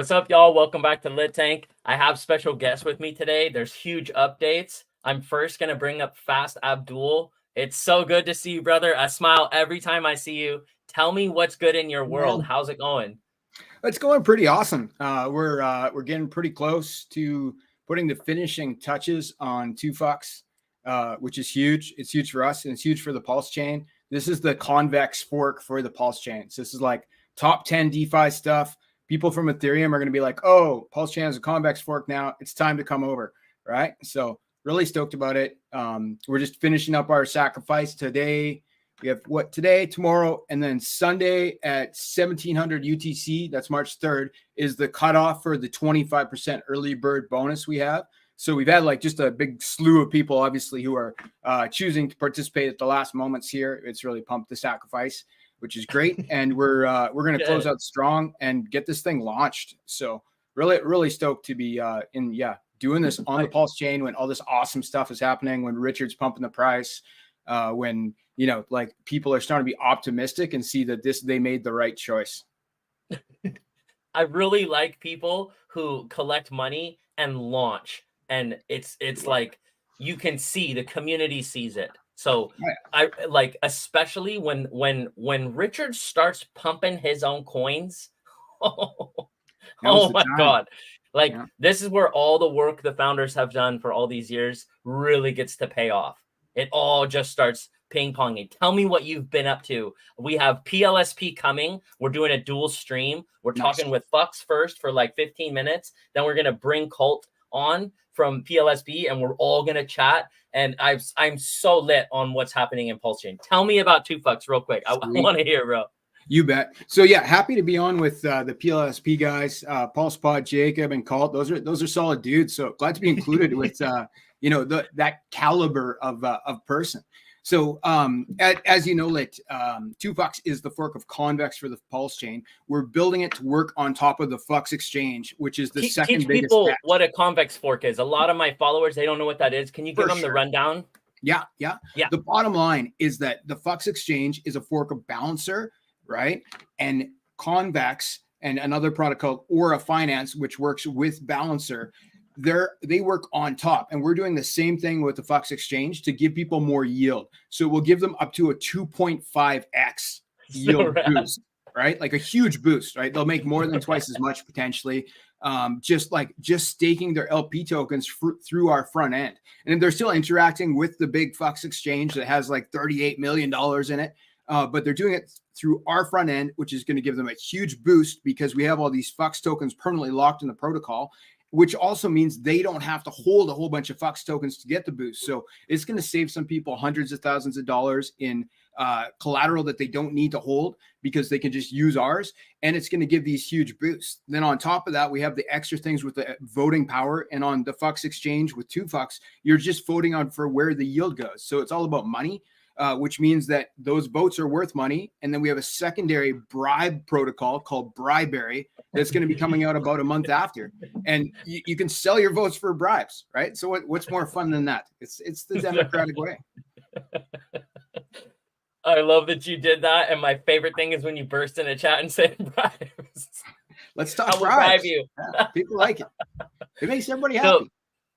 What's up, y'all? Welcome back to LitTank. I have special guests with me today. There's huge updates. I'm first going to bring up FastAbdul. It's so good to see you, brother. I smile every time I see you. Tell me what's good in your world. How's it going? It's going pretty awesome. We're getting pretty close to putting the finishing touches on 2Fux, which is huge. It's huge for us and it's huge for the Pulse chain. This is the convex fork for the Pulse chain. So this is like top 10 DeFi stuff. People from Ethereum are going to be like, oh, Pulse chain has a convex fork now. It's time to come over, right? So really stoked about it. We're just finishing up our sacrifice today. We have today, tomorrow, and then Sunday at 1700 UTC, that's March 3rd, is the cutoff for the 25% early bird bonus we have. So we've had like just a big slew of people, obviously, who are choosing to participate at the last moments here. It's really pumped the sacrifice, which is great. And we're going to close out strong and get this thing launched. So really stoked to be doing this on the Pulse chain when all this awesome stuff is happening, when Richard's pumping the price, when like people are starting to be optimistic and see that they made the right choice. I really like people who collect money and launch, and it's like you can see the community sees it. So I like, especially when Richard starts pumping his own coins. Oh my God. Like this is where all the work the founders have done for all these years really gets to pay off. It all just starts ping-ponging. Tell me what you've been up to. We have PLSP coming. We're doing a dual stream. We're talking with Fux first for like 15 minutes. Then we're going to bring Colt on from PLSP, and we're all going to chat. And I'm so lit on what's happening in Pulse Chain. Tell me about 2Fux real quick. I want to hear, bro. You bet. So yeah, happy to be on with the PLSP guys, Pulse Pod, Jacob, and Colt. Those are solid dudes. So glad to be included with that caliber of person. So as you know, Lit, 2Fux is the fork of Convex for the Pulse chain. We're building it to work on top of the Flux exchange, which is the second biggest. Teach people what a convex fork is. A lot of my followers, they don't know what that is. Can you give them the rundown? Yeah. The bottom line is that the Flux exchange is a fork of Balancer, right? And Convex and another product called Aura Finance, which works with Balancer. They work on top, and we're doing the same thing with the Flux exchange to give people more yield. So we'll give them up to a 2.5x yield boost, right? Like a huge boost, right? They'll make more than twice as much potentially, just staking their LP tokens through our front end. And they're still interacting with the big Flux exchange that has like $38 million in it. But they're doing it through our front end, which is going to give them a huge boost because we have all these Flux tokens permanently locked in the protocol, which also means they don't have to hold a whole bunch of Flux tokens to get the boost. So it's going to save some people hundreds of thousands of dollars in collateral that they don't need to hold because they can just use ours. And it's going to give these huge boosts. Then on top of that, we have the extra things with the voting power. And on the Flux exchange with 2Fux, you're just voting on for where the yield goes. So it's all about money. Which means that those votes are worth money. And then we have a secondary bribe protocol called Bribery that's going to be coming out about a month after. And you can sell your votes for bribes, right? So what's more fun than that? It's the democratic way. I love that you did that. And my favorite thing is when you burst in a chat and say bribes. Let's talk bribes. Bribe you. Yeah, people like it. It makes everybody happy.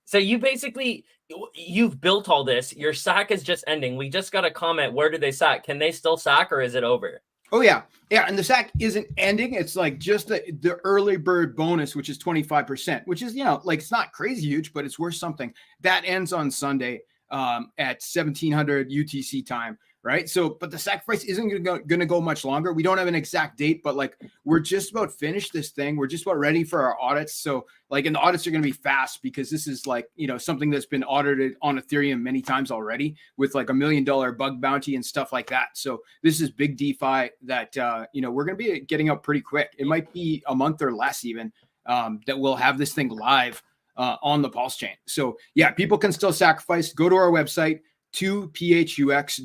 So you've built all this. Your sack is just ending. We just got a comment. Where do they sack? Can they still sack, or is it over? Oh, yeah. And the sack isn't ending. It's like just the early bird bonus, which is 25%, which is, like it's not crazy huge, but it's worth something. That ends on Sunday at 1700 UTC time. Right. So, but the sacrifice isn't going to go much longer. We don't have an exact date, but like we're just about finished this thing. We're just about ready for our audits. So like, and the audits are going to be fast because this is like, something that's been audited on Ethereum many times already with like $1 million bug bounty and stuff like that. So this is big DeFi that, we're going to be getting up pretty quick. It might be a month or less even that we'll have this thing live on the Pulse chain. So yeah, people can still sacrifice. Go to our website, 2phux.io,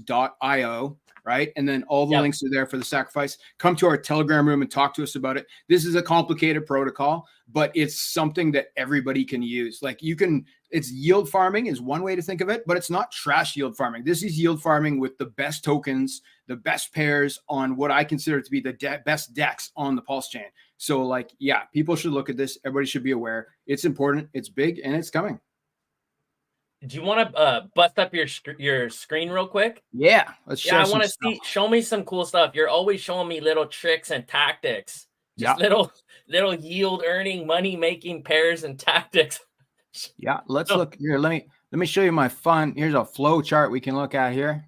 right? And then all the links are there for the sacrifice. Come to our Telegram room and talk to us about it. This is a complicated protocol, but it's something that everybody can use. Like it's yield farming is one way to think of it, but it's not trash yield farming. This is yield farming with the best tokens, the best pairs on what I consider to be the best DEX on the Pulse chain. So like, yeah, people should look at this. Everybody should be aware. It's important. It's big and it's coming. Do you want to bust up your screen real quick? Yeah, let's show. I want to see. Show me some cool stuff. You're always showing me little tricks and tactics. Just little yield earning, money making pairs and tactics. Yeah, let's look here. Let me show you my fun. Here's a flow chart we can look at here.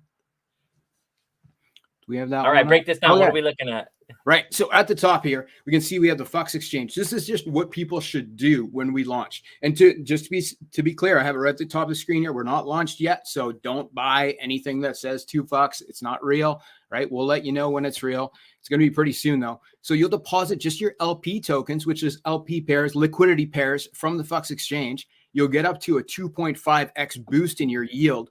Do we have that? All right, break this down. What are we looking at? Right. So at the top here, we can see we have the Fux exchange. This is just what people should do when we launch. And to be clear, I have it right at the top of the screen here. We're not launched yet, so don't buy anything that says 2 Fux. It's not real, right? We'll let you know when it's real. It's going to be pretty soon though. So you'll deposit just your LP tokens, which is LP pairs, liquidity pairs from the Fux exchange. You'll get up to a 2.5x boost in your yield,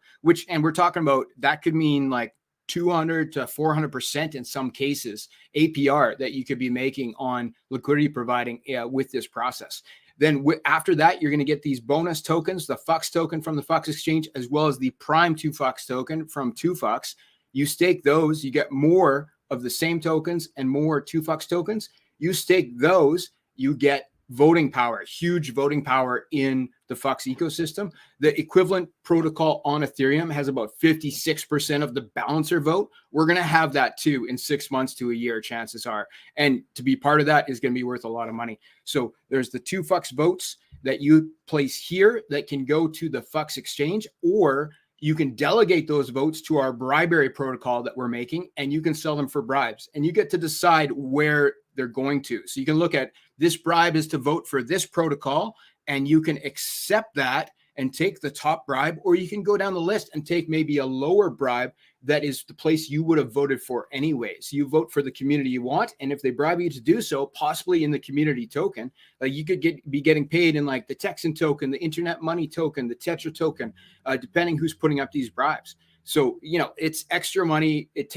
and we're talking about that could mean like 200 to 400% in some cases APR that you could be making on liquidity providing with this process. Then after that, you're going to get these bonus tokens, the Fux token from the Fux exchange, as well as the Prime 2 Fux token from 2 Fux. You stake those, you get more of the same tokens and more 2 Fux tokens. You stake those, you get voting power, huge voting power in the Fux ecosystem. The equivalent protocol on Ethereum has about 56% of the balancer vote. We're going to have that too in 6 months to a year, chances are. And to be part of that is going to be worth a lot of money. So there's the 2 Fux votes that you place here that can go to the Fux exchange, or you can delegate those votes to our bribery protocol that we're making, and you can sell them for bribes. And you get to decide where they're going to. So you can look at this bribe is to vote for this protocol, and you can accept that and take the top bribe, or you can go down the list and take maybe a lower bribe that is the place you would have voted for anyways. You vote for the community you want, and if they bribe you to do so, possibly in the community token, like you could be getting paid in like the Texan token, the Internet Money token, the Tetra token, depending who's putting up these bribes. So, it's extra money. It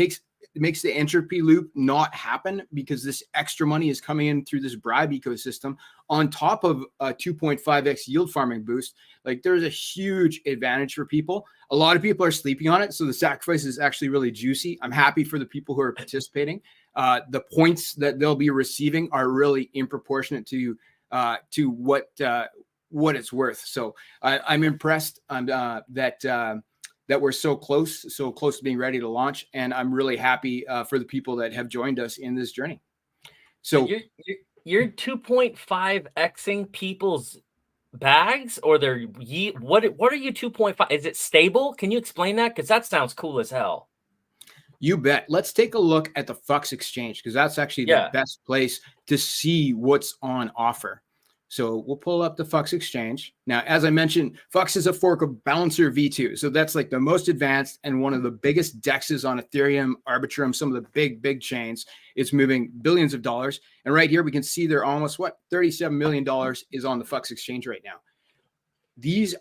makes the entropy loop not happen because this extra money is coming in through this bribe ecosystem on top of a 2.5x yield farming boost. Like there's a huge advantage for people. A lot of people are sleeping on it. So the sacrifice is actually really juicy. I'm happy for the people who are participating. The points that they'll be receiving are really in proportionate to what it's worth. So I'm impressed that we're so close to being ready to launch. And I'm really happy for the people that have joined us in this journey. So you're 2.5xing people's bags, or what are you 2.5? Is it stable? Can you explain that? Because that sounds cool as hell. You bet. Let's take a look at the Fux exchange, because that's actually the best place to see what's on offer. So we'll pull up the Fux exchange. Now, as I mentioned, Fux is a fork of Balancer V2. So that's like the most advanced and one of the biggest DEXs on Ethereum, Arbitrum, some of the big chains. It's moving billions of dollars. And right here, we can see they're almost $37 million is on the Fux exchange right now. This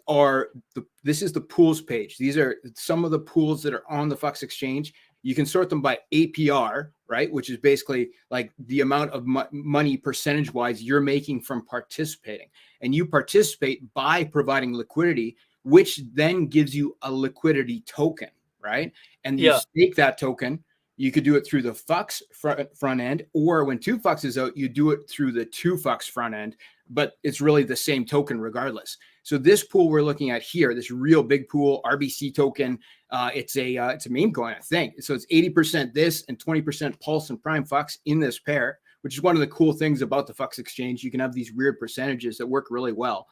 is the pools page. These are some of the pools that are on the Fux exchange. You can sort them by APR, right? Which is basically like the amount of money percentage-wise you're making from participating. And you participate by providing liquidity, which then gives you a liquidity token, right? And you stake that token. You could do it through the Fux front end, or when 2 Fux is out, you do it through the 2 Fux front end, but it's really the same token regardless. So this pool we're looking at here, this real big pool, RBC token, it's a meme coin, I think. So it's 80% this and 20% Pulse and Prime Fux in this pair, which is one of the cool things about the Fux exchange. You can have these weird percentages that work really well.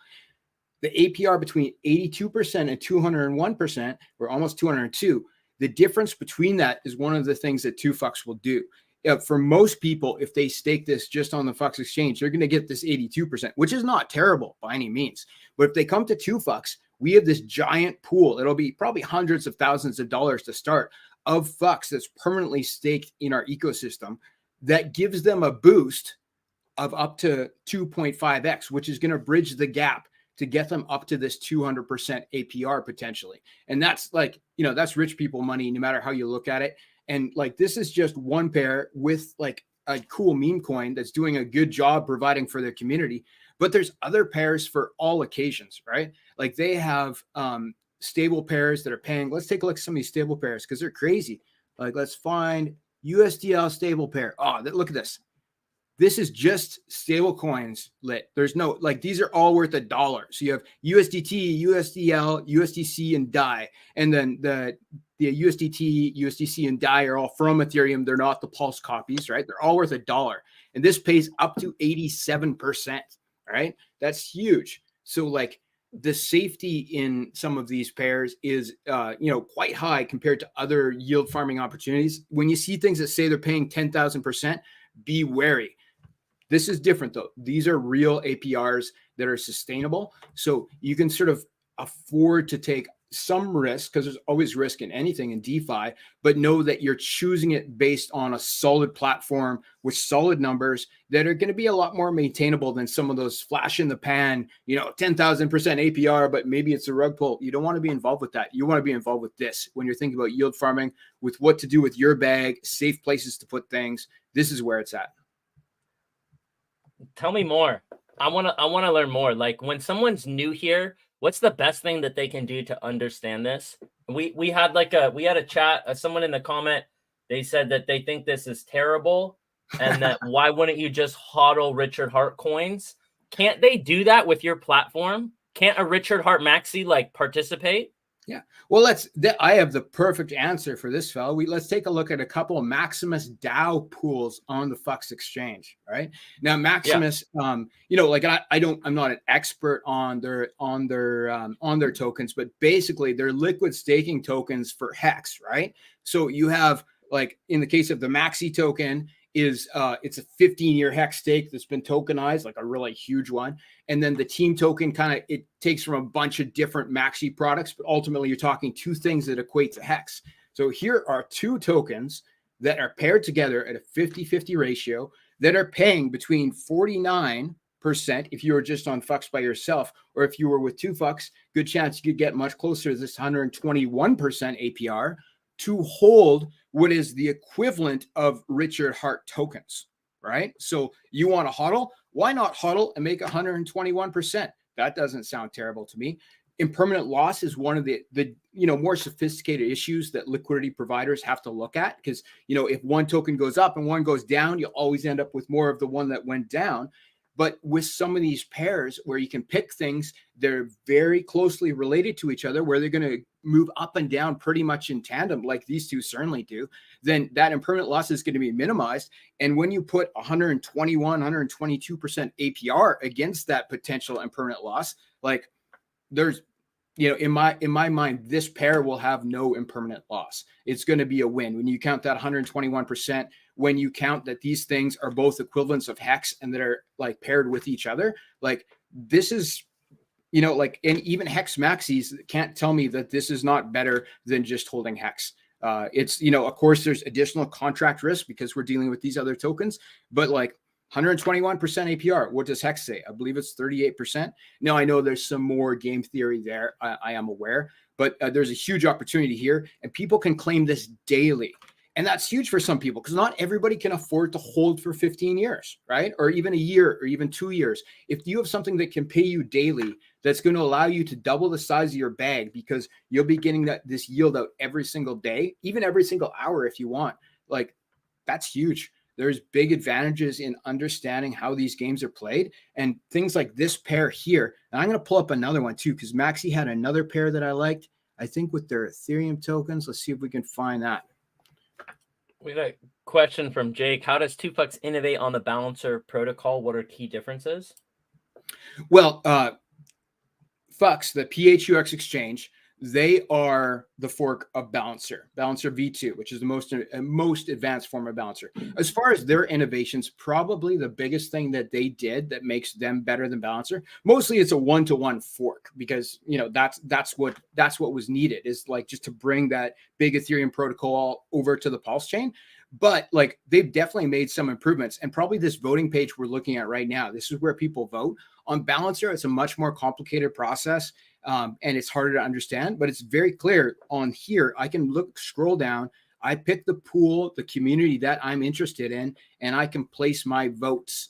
The APR between 82% and 201%, or almost 202. The difference between that is one of the things that 2 Fux will do. For most people, if they stake this just on the Fux exchange, they're going to get this 82%, which is not terrible by any means. But if they come to 2 Fux, we have this giant pool. It'll be probably hundreds of thousands of dollars to start of Fux that's permanently staked in our ecosystem that gives them a boost of up to 2.5x, which is going to bridge the gap to get them up to this 200% APR potentially. And that's like, that's rich people money, no matter how you look at it. And like, this is just one pair with like a cool meme coin that's doing a good job providing for their community. But there's other pairs for all occasions, right? Like they have stable pairs that are paying. Let's take a look at some of these stable pairs because they're crazy. Like, let's find USDL stable pair. Oh, look at this. This is just stable coins, Lit. There's no, like, these are all worth $1. So you have USDT, USDL, USDC, and DAI. And then the USDT, USDC, and DAI are all from Ethereum. They're not the Pulse copies, right? They're all worth $1. And this pays up to 87%, right? That's huge. So like the safety in some of these pairs is, quite high compared to other yield farming opportunities. When you see things that say they're paying 10,000%, be wary. This is different though. These are real APRs that are sustainable. So you can sort of afford to take some risk because there's always risk in anything in DeFi, but know that you're choosing it based on a solid platform with solid numbers that are going to be a lot more maintainable than some of those flash in the pan, 10,000% APR, but maybe it's a rug pull. You don't want to be involved with that. You want to be involved with this when you're thinking about yield farming, with what to do with your bag, safe places to put things. This is where it's at. Tell me more. I want to learn more. Like, when someone's new here, what's the best thing that they can do to understand this? We had a chat, someone in the comment, they said that they think this is terrible and that why wouldn't you just hodl Richard Hart coins? Can't they do that with your platform? Can't a Richard Hart maxi like participate? Yeah. Well, I have the perfect answer for this fellow. Let's take a look at a couple of Maximus DAO pools on the Fux exchange, right? Now, Maximus, I'm not an expert on their tokens, but basically they're liquid staking tokens for Hex, right? So you have, like, in the case of the Maxi token, it's a 15-year Hex stake that's been tokenized, like a really huge one. And then the team token it takes from a bunch of different Maxi products, but ultimately you're talking two things that equate to Hex. So here are two tokens that are paired together at a 50-50 ratio that are paying between 49% if you were just on Fux by yourself, or if you were with two Fux, good chance you could get much closer to this 121% APR to hold what is the equivalent of Richard Hart tokens, right? So you want to hodl? Why not hodl and make 121%? That doesn't sound terrible to me. Impermanent loss is one of the more sophisticated issues that liquidity providers have to look at, because if one token goes up and one goes down, you'll always end up with more of the one that went down. But with some of these pairs where you can pick things, they're very closely related to each other, where they're going to move up and down pretty much in tandem, like these two certainly do, then that impermanent loss is going to be minimized. And when you put 121, 122% APR against that potential impermanent loss, like, there's, in my mind, this pair will have no impermanent loss. It's going to be a win. When you count that 121%, when you count that these things are both equivalents of Hex and that are like paired with each other, like, this is, and even Hex maxis can't tell me that this is not better than just holding Hex. It's, of course, there's additional contract risk because we're dealing with these other tokens, but like 121% APR. What does Hex say? I believe it's 38%. Now, I know there's some more game theory there. I am aware, but there's a huge opportunity here, and people can claim this daily. And that's huge for some people because not everybody can afford to hold for 15 years, right? Or even a year or even 2 years. If you have something that can pay you daily, that's going to allow you to double the size of your bag because you'll be getting this yield out every single day, even every single hour if you want, like, that's huge. There's big advantages in understanding how these games are played, and things like this pair here. And I'm going to pull up another one too, because Maxi had another pair that I liked, I think, with their Ethereum tokens. Let's see if we can find that. We got a question from Jake. How does 2Fux innovate on the balancer protocol? What are key differences? Well, Fux, the PHUX exchange, they are the fork of Balancer V2, which is the most advanced form of Balancer. As far as their innovations, probably the biggest thing that they did that makes them better than Balancer, mostly it's a one-to-one fork, because that's what was needed, is like just to bring that big Ethereum protocol over to the Pulse chain. But like, they've definitely made some improvements, and probably this voting page we're looking at right now, this is where people vote on Balancer. It's a much more complicated process. And it's harder to understand, but it's very clear on here. I can scroll down. I pick the pool, the community that I'm interested in, and I can place my votes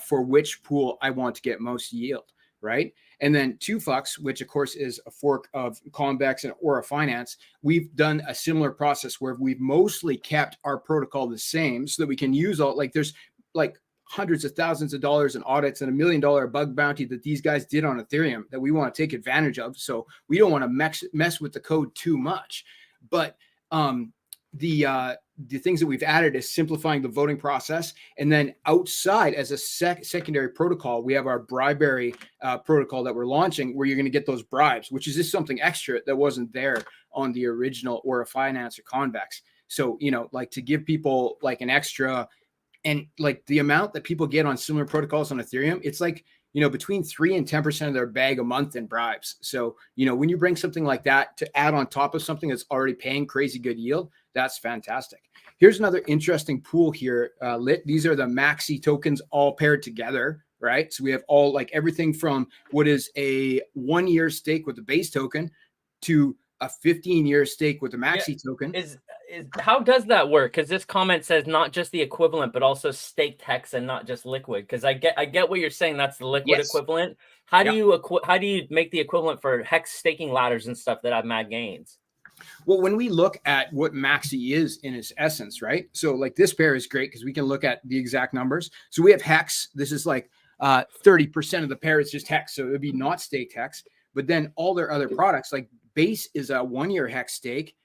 for which pool I want to get most yield, right? And then 2Fucks, which of course is a fork of Convex and Aura Finance, we've done a similar process where we've mostly kept our protocol the same so that we can use all, like there's like hundreds of thousands of dollars in audits and $1 million bug bounty that these guys did on Ethereum that we want to take advantage of. So we don't want to mess with the code too much. But the things that we've added is simplifying the voting process. And then outside as a secondary protocol, we have our bribery protocol that we're launching where you're going to get those bribes, which is just something extra that wasn't there on the original Aura Finance or Convex. So, you know, like to give people like an extra, and like the amount that people get on similar protocols on Ethereum, it's like, you know, between 3 and 10% of their bag a month in bribes. So, you know, when you bring something like that to add on top of something that's already paying crazy good yield, that's fantastic. Here's another interesting pool here, Lit. These are the maxi tokens all paired together, right? So we have all like everything from what is a 1-year stake with the base token to a 15-year stake with the maxi token. How does that work? Because this comment says not just the equivalent, but also staked hex and not just liquid. Because I get what you're saying. That's the liquid equivalent. How do you make the equivalent for hex staking ladders and stuff that have mad gains? Well, when we look at what maxi is in its essence, right? So like this pair is great because we can look at the exact numbers. So we have hex. This is like 30% of the pair is just hex. So it would be not staked hex. But then all their other products like Base is a 1-year hex stake.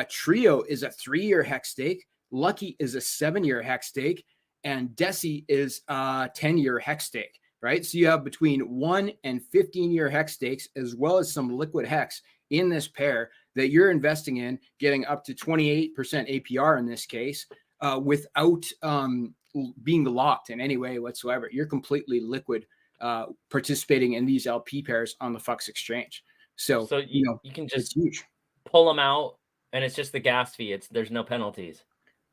Trio is a 3-year hex stake. Lucky is a 7-year hex stake. And Deci is a 10-year hex stake, right? So you have between 1 and 15-year hex stakes, as well as some liquid hex in this pair that you're investing in, getting up to 28% APR in this case, without being locked in any way whatsoever. You're completely liquid participating in these LP pairs on the Fux exchange. So you know, you can just huge. Pull them out and it's just the gas fee. There's no penalties.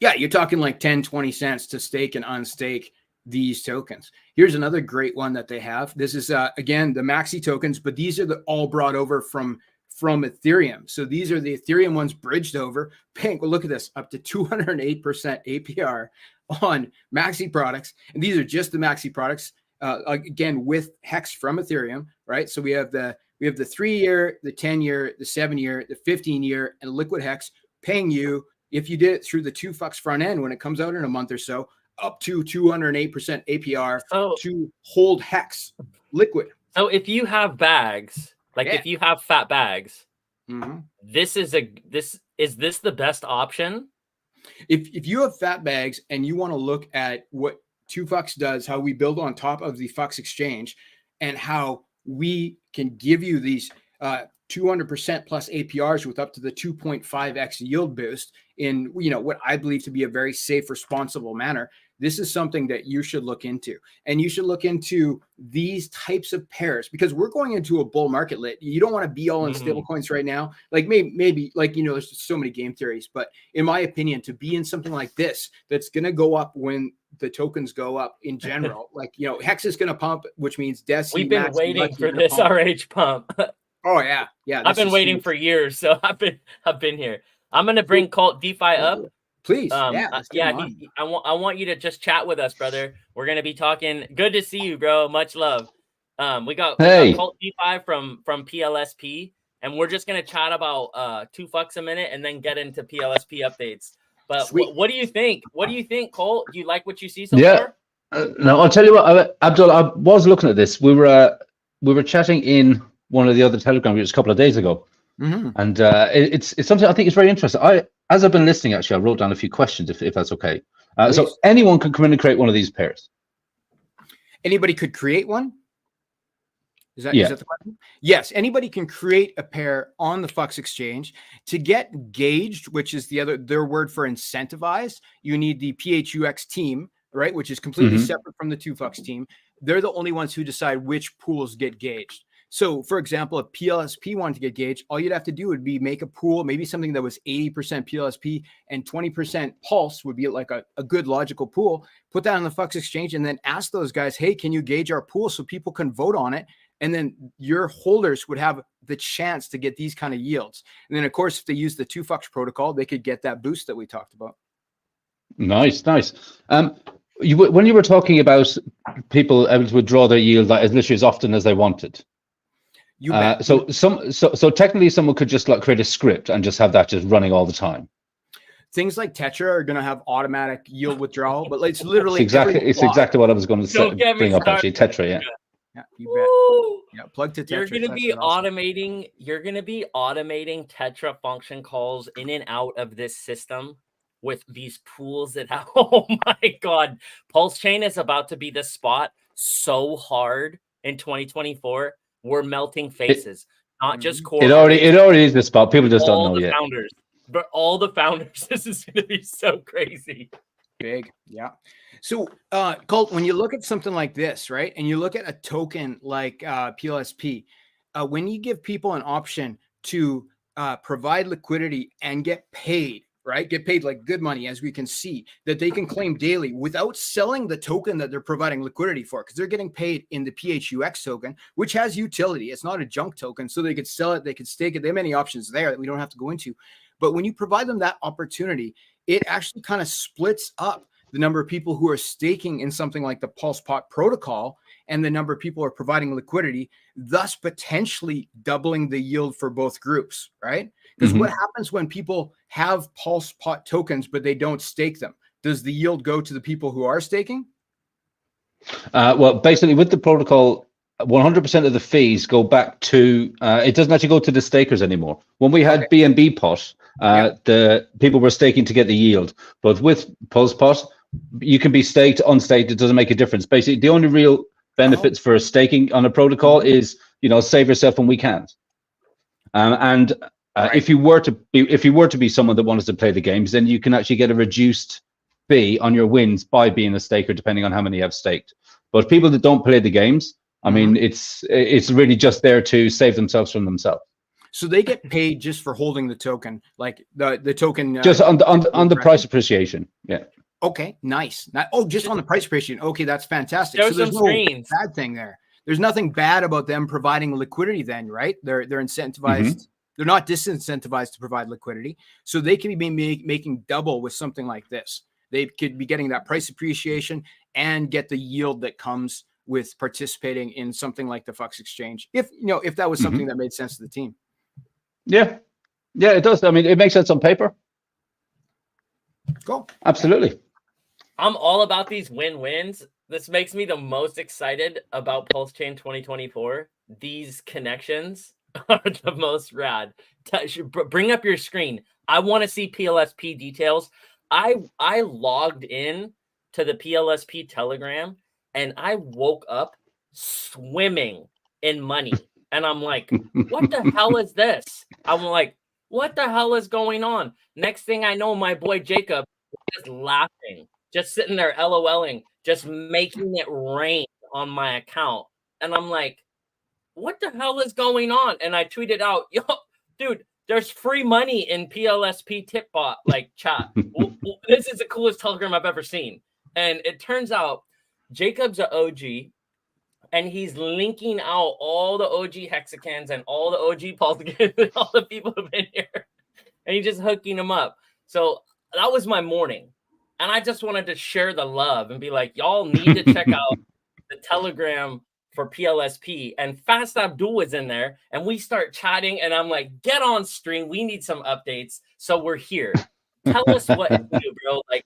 Yeah, you're talking like 10, 20 cents to stake and unstake these tokens. Here's another great one that they have. This is again the maxi tokens, but these are all brought over from Ethereum. So these are the Ethereum ones bridged over. Pink, well, look at this, up to 208% APR on maxi products. And these are just the maxi products, again, with hex from Ethereum, right? So we have the 3-year, the 10-year, the 7-year, the 15-year, and liquid hex paying you, if you did it through the 2Fucks front end when it comes out in a month or so, up to 208% APR to hold hex liquid. So if you have bags, like if you have fat bags, this is the best option? If you have fat bags and you want to look at what 2Fucks does, how we build on top of the Fux exchange, and how we can give you these 200% plus APRs with up to the 2.5x yield boost in, you know, what I believe to be a very safe, responsible manner. This is something that you should look into, and you should look into these types of pairs because we're going into a bull market. Lit. You don't want to be all in stable coins right now. Like maybe like, you know, there's so many game theories, but in my opinion, to be in something like this, that's going to go up when the tokens go up in general, like, you know, Hex is going to pump, which means Deci. We've been waiting for this RH pump. Oh yeah. I've been waiting for years, so I've been here. I'm going to bring Colt DeFi up. Please. I want you to just chat with us, brother. We're going to be talking. Good to see you, bro. Much love. We got Colt DeFi from PLSP, and we're just going to chat about 2Fucks a minute and then get into PLSP updates. But what do you think? What do you think, Colt? Do you like what you see so far? No, I'll tell you what, Abdul, I was looking at this. We were chatting in one of the other Telegram groups a couple of days ago. And it's something I think is very interesting. As I've been listening, actually, I wrote down a few questions, if that's okay. So anyone can come in and create one of these pairs. Anybody could create one? Is that the question? Yes, anybody can create a pair on the Fux exchange. To get gauged, which is their word for incentivized, you need the PHUX team, right? Which is completely separate from the 2Fucks team. They're the only ones who decide which pools get gauged. So, for example, if PLSP wanted to get gauged, all you'd have to do would be make a pool, maybe something that was 80% PLSP and 20% Pulse would be like a good logical pool. Put that on the Fux exchange and then ask those guys, hey, can you gauge our pool so people can vote on it? And then your holders would have the chance to get these kind of yields. And then, of course, if they use the 2FUX protocol, they could get that boost that we talked about. Nice. When you were talking about people able to withdraw their yield as literally as often as they wanted. So technically someone could just like create a script and just have that just running all the time. Things like Tetra are going to have automatic yield withdrawal, but it's literally it's exactly what I was going to bring up actually. Tetra, yeah, you bet. Yeah, plug to Tetra. You're going to be automating. You're going to be automating Tetra function calls in and out of this system with these pools that have. Oh my God, Pulse Chain is about to be the spot so hard in 2024. We're melting faces, not just core. It already is the spot. People just don't know yet. Founders. But all the founders, this is going to be so crazy. Big. Yeah. So, Colt, when you look at something like this, right, and you look at a token like PLSP, when you give people an option to provide liquidity and get paid, right, get paid like good money, as we can see, that they can claim daily without selling the token that they're providing liquidity for, because they're getting paid in the PHUX token, which has utility. It's not a junk token, so they could sell it, they could stake it. There are many options there that we don't have to go into. But when you provide them that opportunity, it actually kind of splits up the number of people who are staking in something like the PulsePot protocol and the number of people who are providing liquidity, thus potentially doubling the yield for both groups, right? Because what happens when people have PulsePot tokens, but they don't stake them? Does the yield go to the people who are staking? Well, basically with the protocol, 100% of the fees go back to, it doesn't actually go to the stakers anymore. When we had BNB pot, the people were staking to get the yield, but with PulsePot, you can be staked, unstaked, it doesn't make a difference. Basically, the only real benefits for staking on a protocol is, save yourself when we can't. If you were to be someone that wanted to play the games, then you can actually get a reduced fee on your wins by being a staker, depending on how many you have staked. But people that don't play the games, I mean, it's really just there to save themselves from themselves. So they get paid just for holding the token, like the token. Just on the price appreciation. Yeah. Okay, nice. Just on the price appreciation. Okay, that's fantastic. Show so there's some no screens. bad thing there. There's nothing bad about them providing liquidity then, right? They're incentivized. They're not disincentivized to provide liquidity. So they can be making double with something like this. They could be getting that price appreciation and get the yield that comes with participating in something like the FUX exchange. If that was something that made sense to the team. Yeah, it does. I mean, it makes sense on paper. Cool. Absolutely. I'm all about these win-wins. This makes me the most excited about Pulse Chain 2024. These connections are the most rad. Bring up your screen. I want to see PLSP details. I logged in to the PLSP Telegram and I woke up swimming in money. And I'm like, what the hell is this? I'm like, what the hell is going on? Next thing I know, my boy Jacob is laughing, just sitting there LOLing, just making it rain on my account. And I'm like, what the hell is going on? And I tweeted out, yo, dude, there's free money in PLSP Tipbot chat. This is the coolest Telegram I've ever seen. And it turns out Jacob's an OG. And he's linking out all the OG hexagons and all the OG Pulsegans and all the people who've been here. And he's just hooking them up. So that was my morning. And I just wanted to share the love and be like, y'all need to check out the Telegram for PLSP. And FastAbdul is in there. And we start chatting. And I'm like, get on stream. We need some updates. So we're here. Tell us what to do, bro. Like,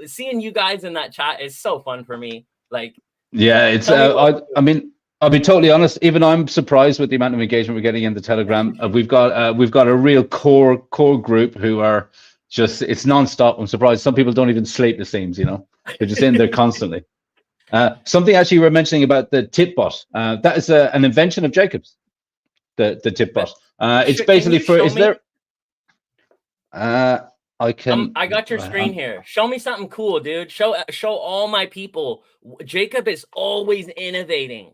seeing you guys in that chat is so fun for me. Like, yeah, it's. I mean, I'll be totally honest. Even I'm surprised with the amount of engagement we're getting in the Telegram. We've got a real core group who are just. It's nonstop. I'm surprised some people don't even sleep. It seems, they're just in there constantly. Something actually you were mentioning about the tip bot. That is an invention of Jacob's. The tip bot. It's basically for. Is there? I can. I got your screen here. Show me something cool, dude. Show all my people. Jacob is always innovating.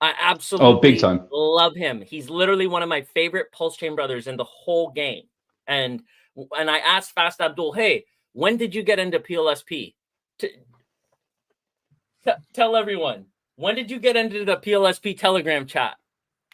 I absolutely big time. love him. He's literally one of my favorite Pulse Chain brothers in the whole game. And I asked FastAbdul, hey, when did you get into PLSP? Tell everyone. When did you get into the PLSP Telegram chat?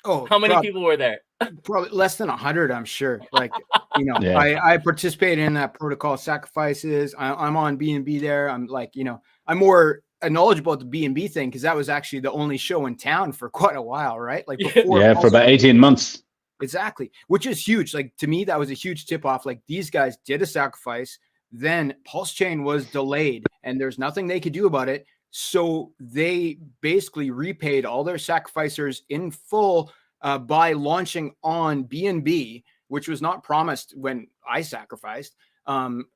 Oh, how many people were there? Probably less than 100, I'm sure. Like, you know, Yeah. I participated in that protocol sacrifices. I'm on BNB there. I'm like, you know, I'm more knowledgeable about the BNB thing because that was actually the only show in town for quite a while, right? Like before. Yeah, for about 18 months. Exactly, which is huge. Like to me, that was a huge tip off. Like these guys did a sacrifice, then Pulse Chain was delayed, and there's nothing they could do about it. So they basically repaid all their sacrificers in full by launching on BNB, which was not promised when I sacrificed,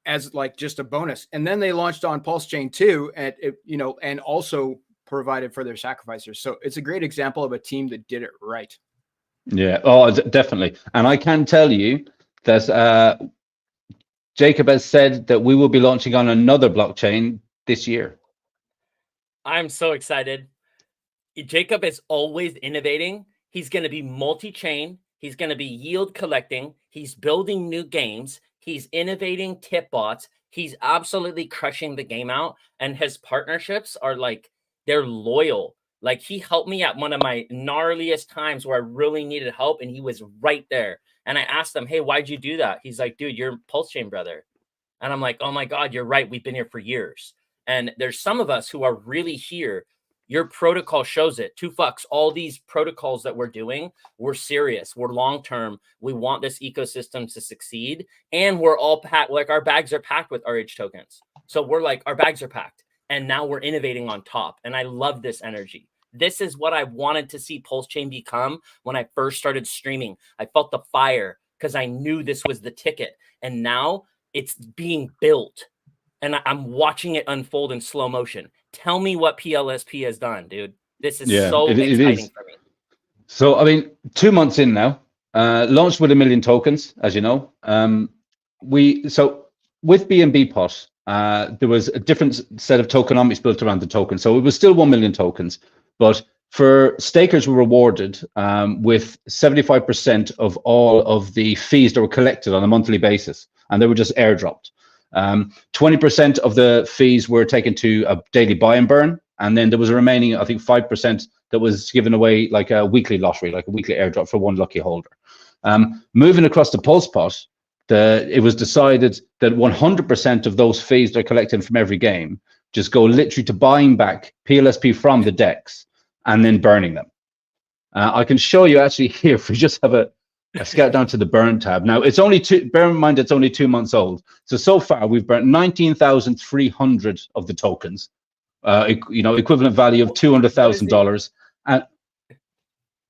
as like just a bonus. And then they launched on Pulse Chain too, at you know, and also provided for their sacrificers. So it's a great example of a team that did it right. Yeah, oh, definitely. And I can tell you that Jacob has said that we will be launching on another blockchain this year. I'm so excited. Jacob is always innovating. He's going to be multi-chain. He's going to be yield collecting. He's building new games. He's innovating tip bots. He's absolutely crushing the game out. And his partnerships are like, they're loyal. Like he helped me at one of my gnarliest times where I really needed help. And he was right there. And I asked him, hey, why'd you do that? He's like, dude, you're Pulse Chain brother. And I'm like, oh my God, you're right. We've been here for years. And there's some of us who are really here. Your protocol shows it. 2 fucks. All these protocols that we're doing, we're serious. We're long-term. We want this ecosystem to succeed. And we're all packed. Like our bags are packed with RH tokens. So we're like, our bags are packed. And now we're innovating on top. And I love this energy. This is what I wanted to see Pulse Chain become when I first started streaming. I felt the fire because I knew this was the ticket. And now it's being built. And I'm watching it unfold in slow motion. Tell me what PLSP has done, dude. This is so exciting for me. So, I mean, 2 months in now, launched with 1 million tokens, as you know. So with BNB pot, there was a different set of tokenomics built around the token. So it was still 1 million tokens, but for stakers were rewarded with 75% of all of the fees that were collected on a monthly basis, and they were just airdropped. 20% of the fees were taken to a daily buy and burn, and then there was a remaining, I think, 5% that was given away like a weekly lottery, like a weekly airdrop for one lucky holder. Moving across the Pulse pot, it was decided that 100% of those fees that are collected from every game just go literally to buying back PLSP from the DEX and then burning them. I can show you actually here if we just have a scout down to the burn tab. Now it's only bear in mind it's only 2 months old. So far we've burnt 19,300 of the tokens, you know, equivalent value of $200,000. And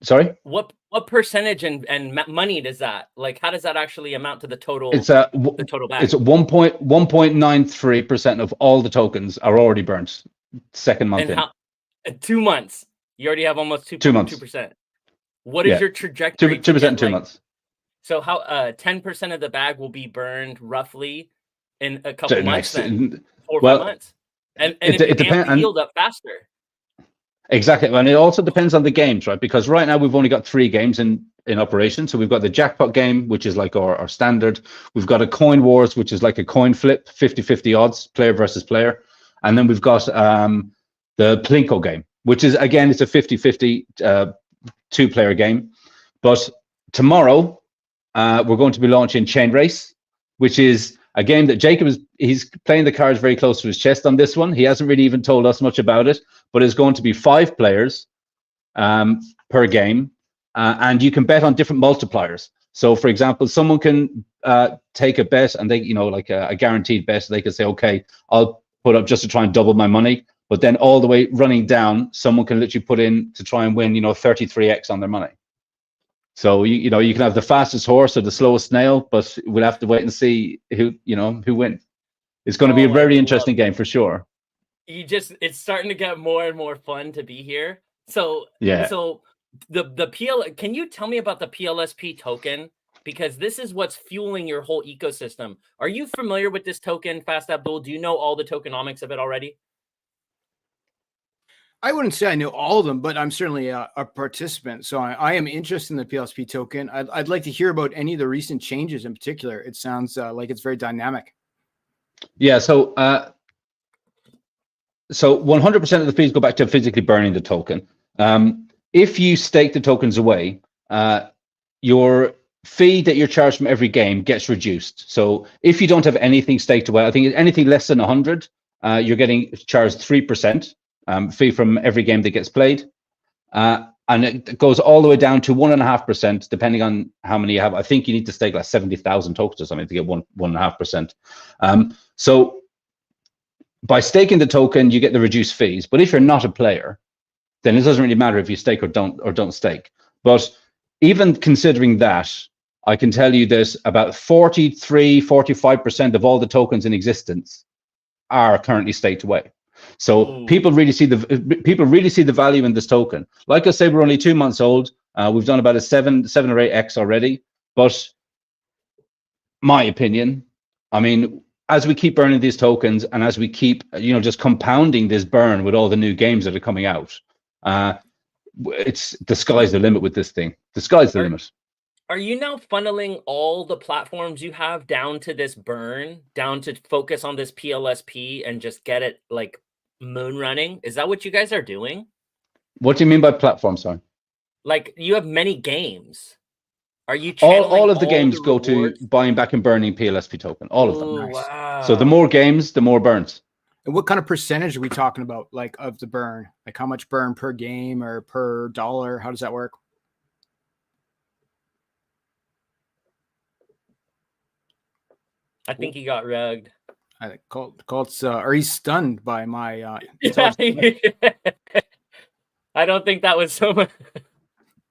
sorry, what percentage and money does that, like, how does that actually amount to the total? It's the total bag. It's 1.93% of all the tokens are already burnt. Second month and in 2 months, you already have almost 2%. What is your trajectory? 2% in 2 months. So how 10% of the bag will be burned roughly in a couple months, then 4 or 5 months, and it depends. Yield up faster. Exactly, and it also depends on the games, right? Because right now we've only got 3 games in operation. So we've got the jackpot game, which is like our standard. We've got a coin wars, which is like a coin flip, 50-50 odds, player versus player, and then we've got the Plinko game, which is again it's a 50-50 2-player game. But tomorrow we're going to be launching Chain Race, which is a game that Jacob he's playing the cards very close to his chest on this one. He hasn't really even told us much about it, but it's going to be 5 players per game, and you can bet on different multipliers. So for example, someone can take a bet, and they, you know, like a guaranteed bet, they can say, okay, I'll put up just to try and double my money. But then all the way running down, someone can literally put in to try and win, you know, 33x on their money. So you know, you can have the fastest horse or the slowest snail, but we'll have to wait and see who wins. It's going to be a very interesting game for sure. It's starting to get more and more fun to be here. So yeah. So can you tell me about the PLSP token? Because this is what's fueling your whole ecosystem. Are you familiar with this token, FastAbdul? Do you know all the tokenomics of it already? I wouldn't say I know all of them, but I'm certainly a participant. So I am interested in the PLSP token. I'd like to hear about any of the recent changes in particular. It sounds like it's very dynamic. Yeah. So So 100% of the fees go back to physically burning the token. If you stake the tokens away, your fee that you're charged from every game gets reduced. So if you don't have anything staked away, I think anything less than 100, you're getting charged 3% fee from every game that gets played. And it goes all the way down to 1.5%, depending on how many you have. I think you need to stake like 70,000 tokens or something to get 1.5%. So by staking the token, you get the reduced fees. But if you're not a player, then it doesn't really matter if you stake or don't stake. But even considering that, I can tell you that about 45% of all the tokens in existence are currently staked away. So people really see the value in this token. Like I say, we're only 2 months old. We've done about a 7 or 8x already. But my opinion, I mean, as we keep burning these tokens and as we keep, just compounding this burn with all the new games that are coming out, it's the sky's the limit with this thing. The sky's the limit. Are you now funneling all the platforms you have down to this burn, down to focus on this PLSP and just get it like moon running? Is that what you guys are doing? What do you mean by platform, sorry? Like you have many games. Are you all of the games go to buying back and burning PLSP token? All of them. Nice. Wow. So the more games, the more burns. And what kind of percentage are we talking about, like of the burn? Like how much burn per game or per dollar? How does that work? I think he got rugged. I think Colt's or he's stunned by my I don't think that was so much.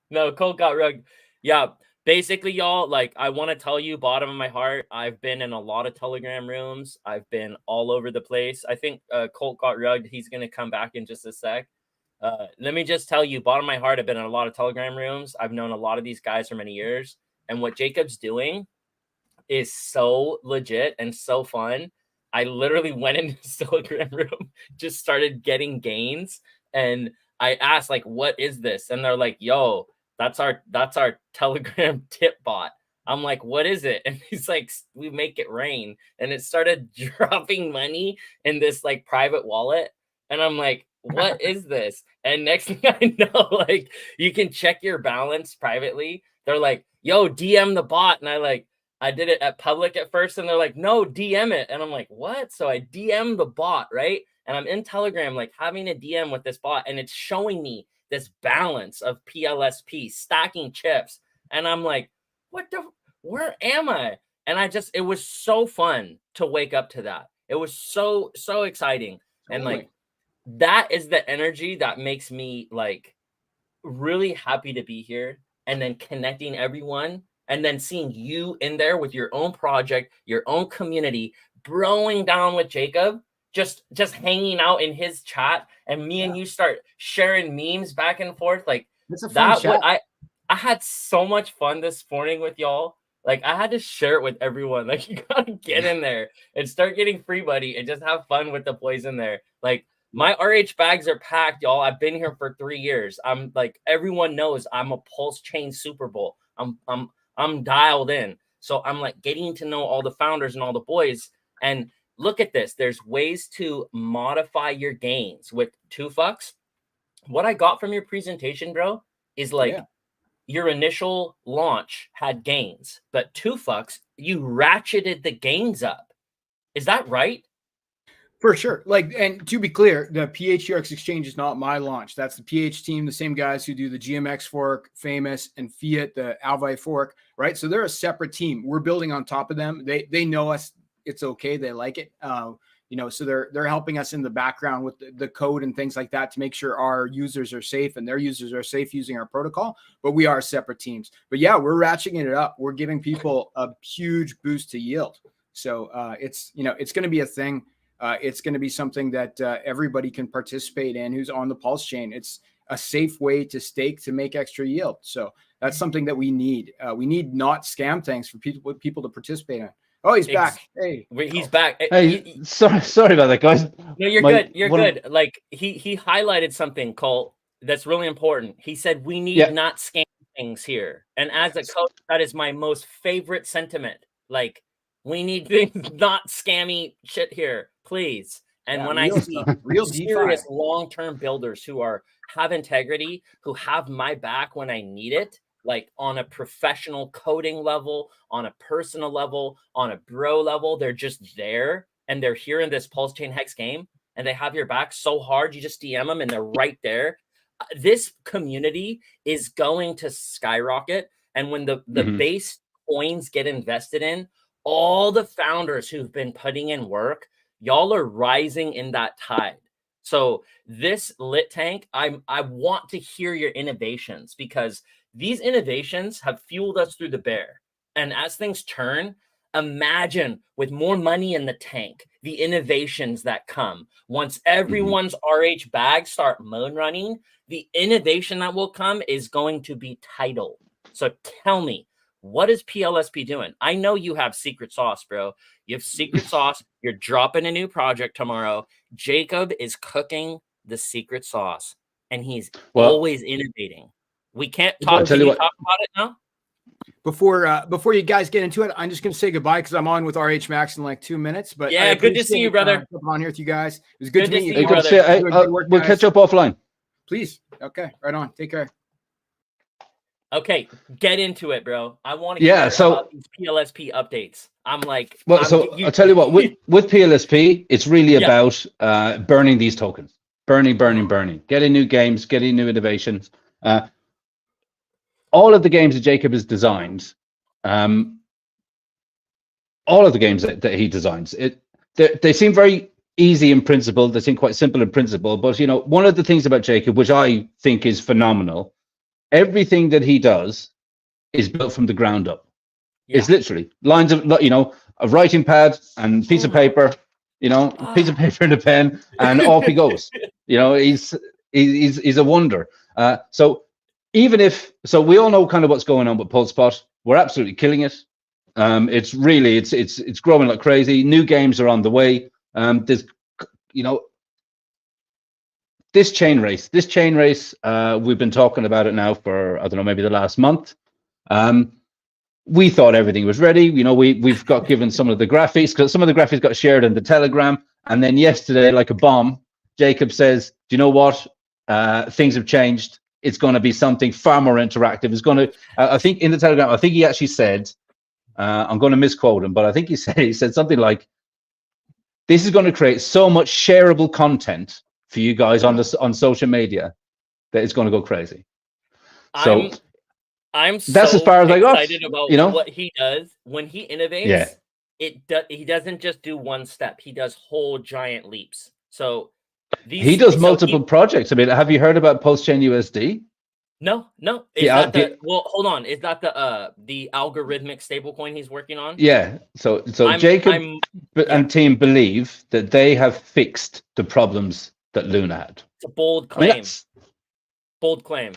No, Colt got rugged. Yeah, basically, y'all, like, I want to tell you, bottom of my heart, I've been in a lot of Telegram rooms. I've been all over the place. I think Colt got rugged. He's going to come back in just a sec. Let me just tell you, bottom of my heart, I've been in a lot of Telegram rooms. I've known a lot of these guys for many years. And what Jacob's doing is so legit and so fun. I literally went into this Telegram room, just started getting gains. And I asked, like, what is this? And they're like, yo, that's our Telegram tip bot. I'm like, what is it? And he's like, we make it rain. And it started dropping money in this like private wallet. And I'm like, what is this? And next thing I know, like, you can check your balance privately. They're like, yo, DM the bot. And I did it at public at first. And they're like, no, DM it. And I'm like, what? So I DM the bot, right? And I'm in Telegram, like having a DM with this bot. And it's showing me this balance of PLSP stacking chips. And I'm like, where am I? And it was so fun to wake up to that. It was so exciting. And like, that is the energy that makes me like really happy to be here, and then connecting everyone, and then seeing you in there with your own project, your own community, broing down with Jacob, just hanging out in his chat, and me and you start sharing memes back and forth. Like that. I had so much fun this morning with y'all. Like I had to share it with everyone. Like you gotta get in there and start getting free buddy and just have fun with the boys in there. Like my RH bags are packed, y'all. I've been here for 3 years. I'm like, everyone knows I'm a Pulse Chain Super Bowl. I'm dialed in. So I'm like getting to know all the founders and all the boys. And look at this. There's ways to modify your gains with 2 fucks. What I got from your presentation, bro, is like your initial launch had gains, but 2 fucks, you ratcheted the gains up. Is that right? For sure. Like, and to be clear, the PHUX exchange is not my launch. That's the PH team, the same guys who do the GMX fork, Famous, and Fiat, the Alvi fork, right? So they're a separate team. We're building on top of them. They know us. It's okay. They like it. So they're helping us in the background with the code and things like that to make sure our users are safe and their users are safe using our protocol. But we are separate teams. But yeah, we're ratcheting it up. We're giving people a huge boost to yield. So it's going to be a thing. It's going to be something that everybody can participate in who's on the Pulse chain. It's a safe way to stake to make extra yield. So that's something that we need. We need not scam things for people to participate in. Oh, he's back. Hey, he's back. Hey, sorry about that, guys. No, you're good. You're good. Like he highlighted something, Colt, that's really important. He said we need not scam things here. And as a coach, that is my most favorite sentiment. Like we need things not scammy shit here, please. And when I see real serious DeFi. long-term builders who have integrity, who have my back when I need it, like on a professional coding level, on a personal level, on a bro level, they're just there and they're here in this Pulse Chain Hex game and they have your back so hard, you just DM them and they're right there. This community is going to skyrocket. And when the base coins get invested in, all the founders who've been putting in work, y'all are rising in that tide. So this LitTank, I want to hear your innovations because these innovations have fueled us through the bear. And as things turn, imagine with more money in the tank, the innovations that come. Once everyone's RH bags start moon running, the innovation that will come is going to be tidal. So tell me, what is PLSP doing? I know you have secret sauce, bro. You have secret sauce. You're dropping a new project tomorrow. Jacob is cooking the secret sauce, and he's always innovating. We can't talk. Can you talk about it now? Before you guys get into it, I'm just going to say goodbye because I'm on with RH Max in like 2 minutes. But yeah, good to see you, brother. On here with you guys. It was good to meet you, brother. We'll catch up offline. Please. Okay. Right on. Take care. Okay, get into it, bro. I want to hear about these PLSP updates. I'm like, I'll tell you what. With PLSP, it's really about burning these tokens, burning, getting new games, getting new innovations. All of the games that Jacob has designed, all of the games that he designs, they seem very easy in principle. They seem quite simple in principle. But you know, one of the things about Jacob, which I think is phenomenal, everything that he does is built from the ground up. It's literally lines of, you know, a writing pad and piece of paper, you know, piece of paper and a pen, and off he goes. You know, he's a wonder. So we all know kind of what's going on with PulseSpot. We're absolutely killing it. It's really it's growing like crazy. New games are on the way. There's, you know, this chain race, we've been talking about it now for, I don't know, maybe the last month. We thought everything was ready. You know, we've got given some of the graphics, because some of the graphics got shared in the Telegram. And then yesterday, like a bomb, Jacob says, do you know what? Things have changed. It's going to be something far more interactive. It's going to, I think in the Telegram, I think he actually said, I'm going to misquote him, but I think he said something like, this is going to create so much shareable content for you guys on social media that it's going to go crazy. So I'm so that's as far as I got. Excited about what he does when he innovates. Yeah. He doesn't just do one step. He does whole giant leaps. So he does multiple projects. I mean, have you heard about PulseChain USD? No. Well, hold on. Is that the algorithmic stablecoin he's working on? Yeah. So Jacob and team believe that they have fixed the problems that Luna had. It's a bold claim. I mean, bold claim.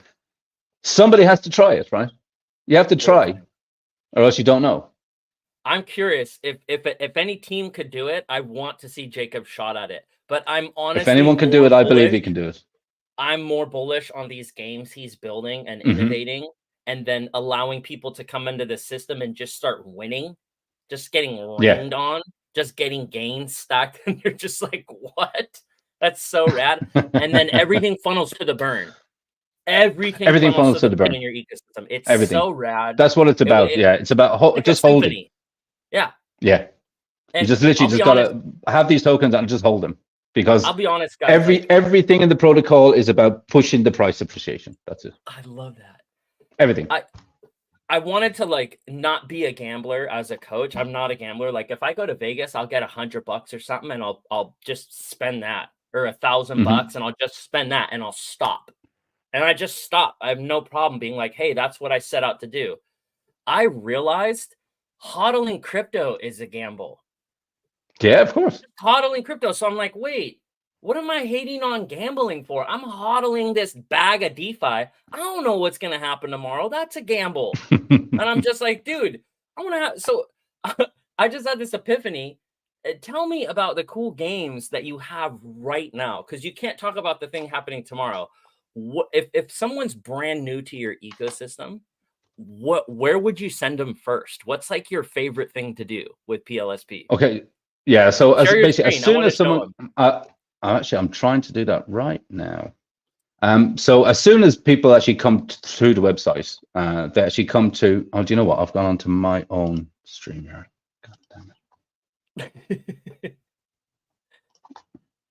Somebody has to try it, right? You have to try, or else you don't know. I'm curious if any team could do it. I want to see Jacob shot at it. But I'm honestly, if anyone can do it, I believe he can do it. I'm more bullish on these games he's building and innovating, and then allowing people to come into the system and just start winning, just getting rained on, just getting gains stacked, and you're just like, what? That's so rad. And then everything funnels to the burn. Everything funnels to the burn in your ecosystem. It's so rad. That's what it's about. It's about just holding. Yeah. And you just literally just gotta have these tokens and just hold them. Because I'll be honest, guys, everything in the protocol is about pushing the price appreciation. That's it. I love that. Everything. I wanted to not be a gambler as a coach. I'm not a gambler. Like if I go to Vegas, I'll get $100 or something, and I'll just spend that, or $1,000 and I'll just spend that, and I'll stop. And I just stop. I have no problem being like, hey, that's what I set out to do. I realized hodling crypto is a gamble. Yeah, of course. Hodling crypto. So I'm like, wait, what am I hating on gambling for? I'm hodling this bag of DeFi. I don't know what's going to happen tomorrow. That's a gamble. And I'm just like, dude, I want to have. So I just had this epiphany. Tell me about the cool games that you have right now, because you can't talk about the thing happening tomorrow. What if someone's brand new to your ecosystem? Where would you send them first? What's like your favorite thing to do with PLSP? Okay. Yeah. So as Share your basically, as screen. I soon wanna as show someone, 'em. actually, I'm trying to do that right now. So as soon as people actually come through the website, they actually come to. Oh, do you know what? I've gone onto my own StreamYard. God damn it.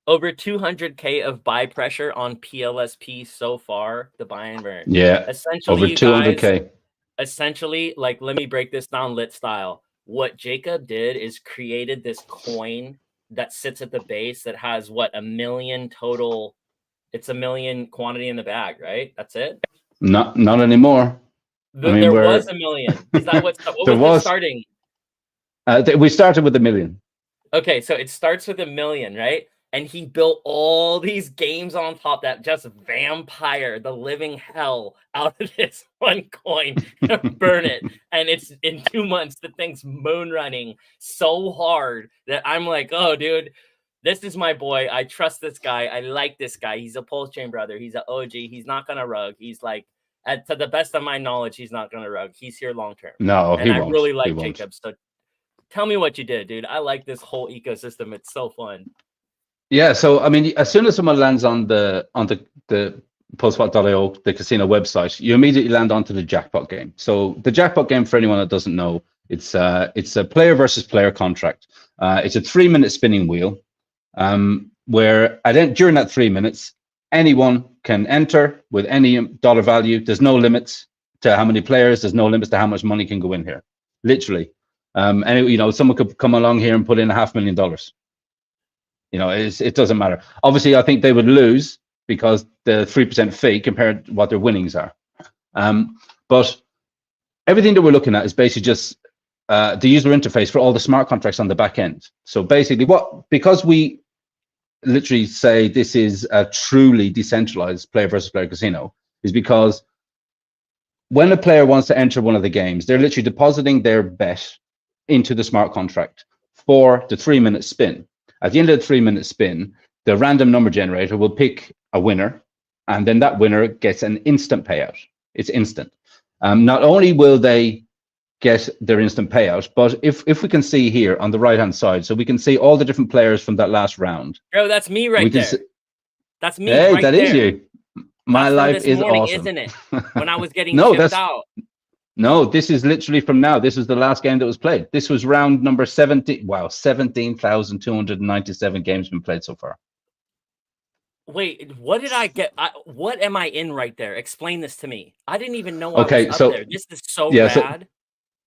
Over 200K of buy pressure on PLSP so far. The buy and burn. Yeah. Essentially, Over you guys. 200K. Essentially, like, let me break this down lit style. What Jacob did is created this coin that sits at the base that has what, 1 million total. It's 1 million quantity in the bag, right? That's it. Not anymore. I mean, There was 1 million. Is that what there was the was starting? We started with 1 million. Okay, so it starts with 1 million, right? And he built all these games on top that just vampire the living hell out of this one coin and burn it. And it's in 2 months, the thing's moon running so hard that I'm like, oh, dude, this is my boy. I trust this guy. I like this guy. He's a Pulse Chain brother. He's an OG. He's not going to rug. He's like, to the best of my knowledge, he's not going to rug. He's here long term. No, and he I won't. really like Jacob. So tell me what you did, dude. I like this whole ecosystem. It's so fun. Yeah, so I mean, as soon as someone lands on the PUSDxALGO, the casino website, you immediately land onto the jackpot game. So the jackpot game, for anyone that doesn't know, it's a player versus player contract. It's a 3-minute spinning wheel, where during that 3 minutes, anyone can enter with any dollar value. There's no limits to how many players. There's no limits to how much money can go in here. Literally, and someone could come along here and put in $500,000. It doesn't matter. Obviously, I think they would lose because the 3% fee compared to what their winnings are. But everything that we're looking at is basically just the user interface for all the smart contracts on the back end. So basically, because we literally say this is a truly decentralized player versus player casino, is because when a player wants to enter one of the games, they're literally depositing their bet into the smart contract for the 3-minute spin. At the end of the 3-minute spin, the random number generator will pick a winner, and then that winner gets an instant payout. It's instant. Not only will they get their instant payout, but if we can see here on the right-hand side, so we can see all the different players from that last round. Bro, that's me right there. That's me hey, right that there. Is you. My that's life this is morning, awesome. Isn't it? When I was getting no, shipped out. No, this is literally from now. This is the last game that was played. This was round number 17. Wow, 17,297 games been played so far. Wait, what did I get? What am I in right there? Explain this to me. I didn't even know I was up there. This is so rad. So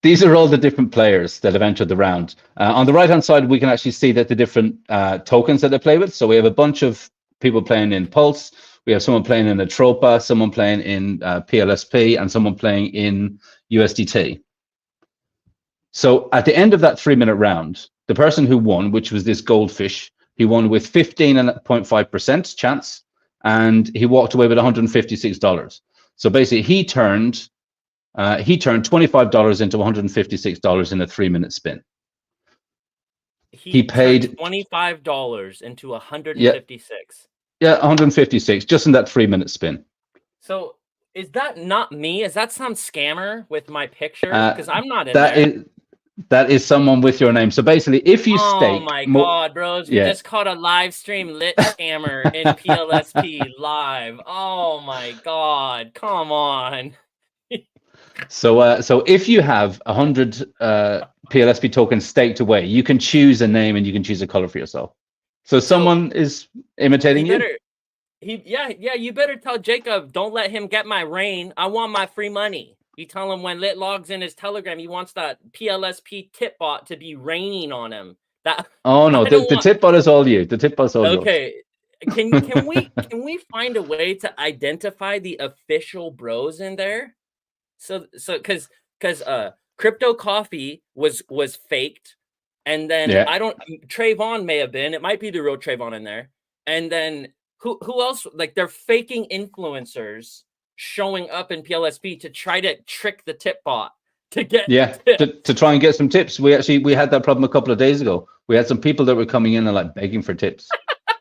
these are all the different players that have entered the round. On the right-hand side, we can actually see that the different tokens that they play with. So we have a bunch of people playing in Pulse. We have someone playing in Atropa, someone playing in PLSP, and someone playing in USDT. So at the end of that 3-minute round, the person who won, which was this goldfish, he won with 15.5% chance, and he walked away with $156. So basically, he turned $25 into $156 in a 3-minute spin. He paid $25 into 156. Yeah, 156 just in that 3-minute spin. So is that not me? Is that some scammer with my picture? Because I'm not in there. That is someone with your name. So basically, if you stake... Oh my God, bros. We just caught a live stream lit scammer in PLSP live. Oh my God. Come on. So if you have 100 PLSP tokens staked away, you can choose a name and you can choose a color for yourself. So someone is imitating you? You better tell Jacob, don't let him get my rain. I want my free money. You tell him when Lit logs in his Telegram, he wants that PLSP tip bot to be raining on him. Oh no, the tip bot is all you. The tip bot is all okay. Yours. Can we find a way to identify the official bros in there? So because Crypto Coffee was faked, and then Trayvon may have been. It might be the real Trayvon in there. And then who else? Like, they're faking influencers showing up in PLSP to try to trick the tip bot to get to try and get some tips. We had that problem a couple of days ago. We had some people that were coming in and like begging for tips,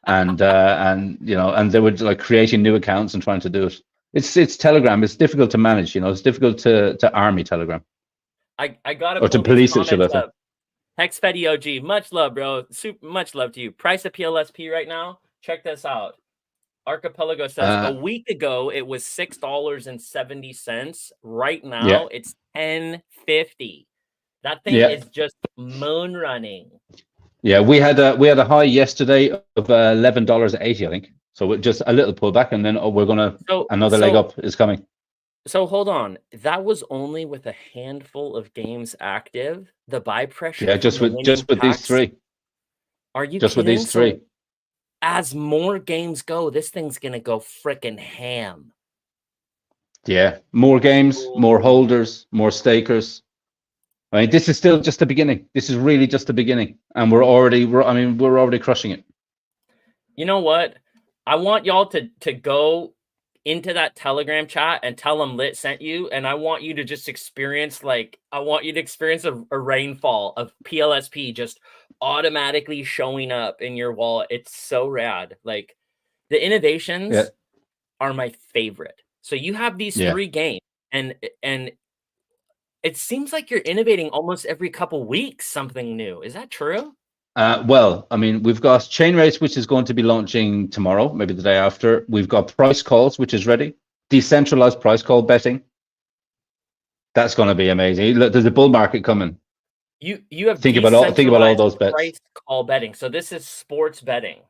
and they were like creating new accounts and trying to do it. It's Telegram. It's difficult to manage. It's difficult to army Telegram. I gotta or to police it, should I say? Hex Fetty OG, much love, bro. Super much love to you. Price of PLSP right now. Check this out. Archipelago says a week ago it was $6.70. Right now it's $10.50. That thing is just moon running. Yeah, we had a high yesterday of $11.80, I think. So just a little pullback, and then we're gonna another leg up is coming. So hold on, that was only with a handful of games active. The buy pressure. Yeah, just with these three. Are you just kidding? with these three? As more games go, this thing's gonna go freaking ham. Yeah, more games, more holders, more stakers. I mean, this is still just the beginning. This is really just the beginning, and we're already crushing it. You know what? I want y'all to go into that Telegram chat and tell them Lit sent you, and I want you to just experience a rainfall of PLSP just automatically showing up in your wallet. It's so rad. Like, the innovations are my favorite. So you have these three games, and it seems like you're innovating almost every couple weeks, something new. Is that true? Well, I mean, we've got Chain Race, which is going to be launching tomorrow, maybe the day after. We've got Price Calls, which is ready. Decentralized price call betting. That's going to be amazing. Look, there's a bull market coming. You have think about all those bets. Price call betting. So this is sports betting.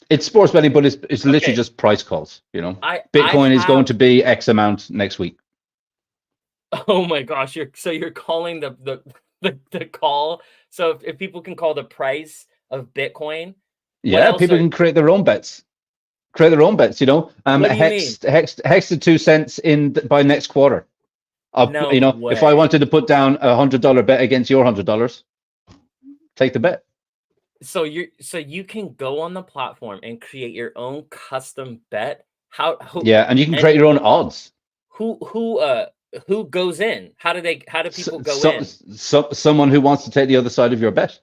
It's sports betting, but it's literally just price calls. You know, Bitcoin is going to be X amount next week. Oh my gosh! You're calling the call. So if people can call the price of Bitcoin, yeah, people can create their own bets. You know, hex to 2 cents by next quarter. You know, way. If I wanted to put down $100 bet against your $100, take the bet. So you can go on the platform and create your own custom bet. Yeah, and you can create your own odds. Who goes in? How do people go in? Someone who wants to take the other side of your bet.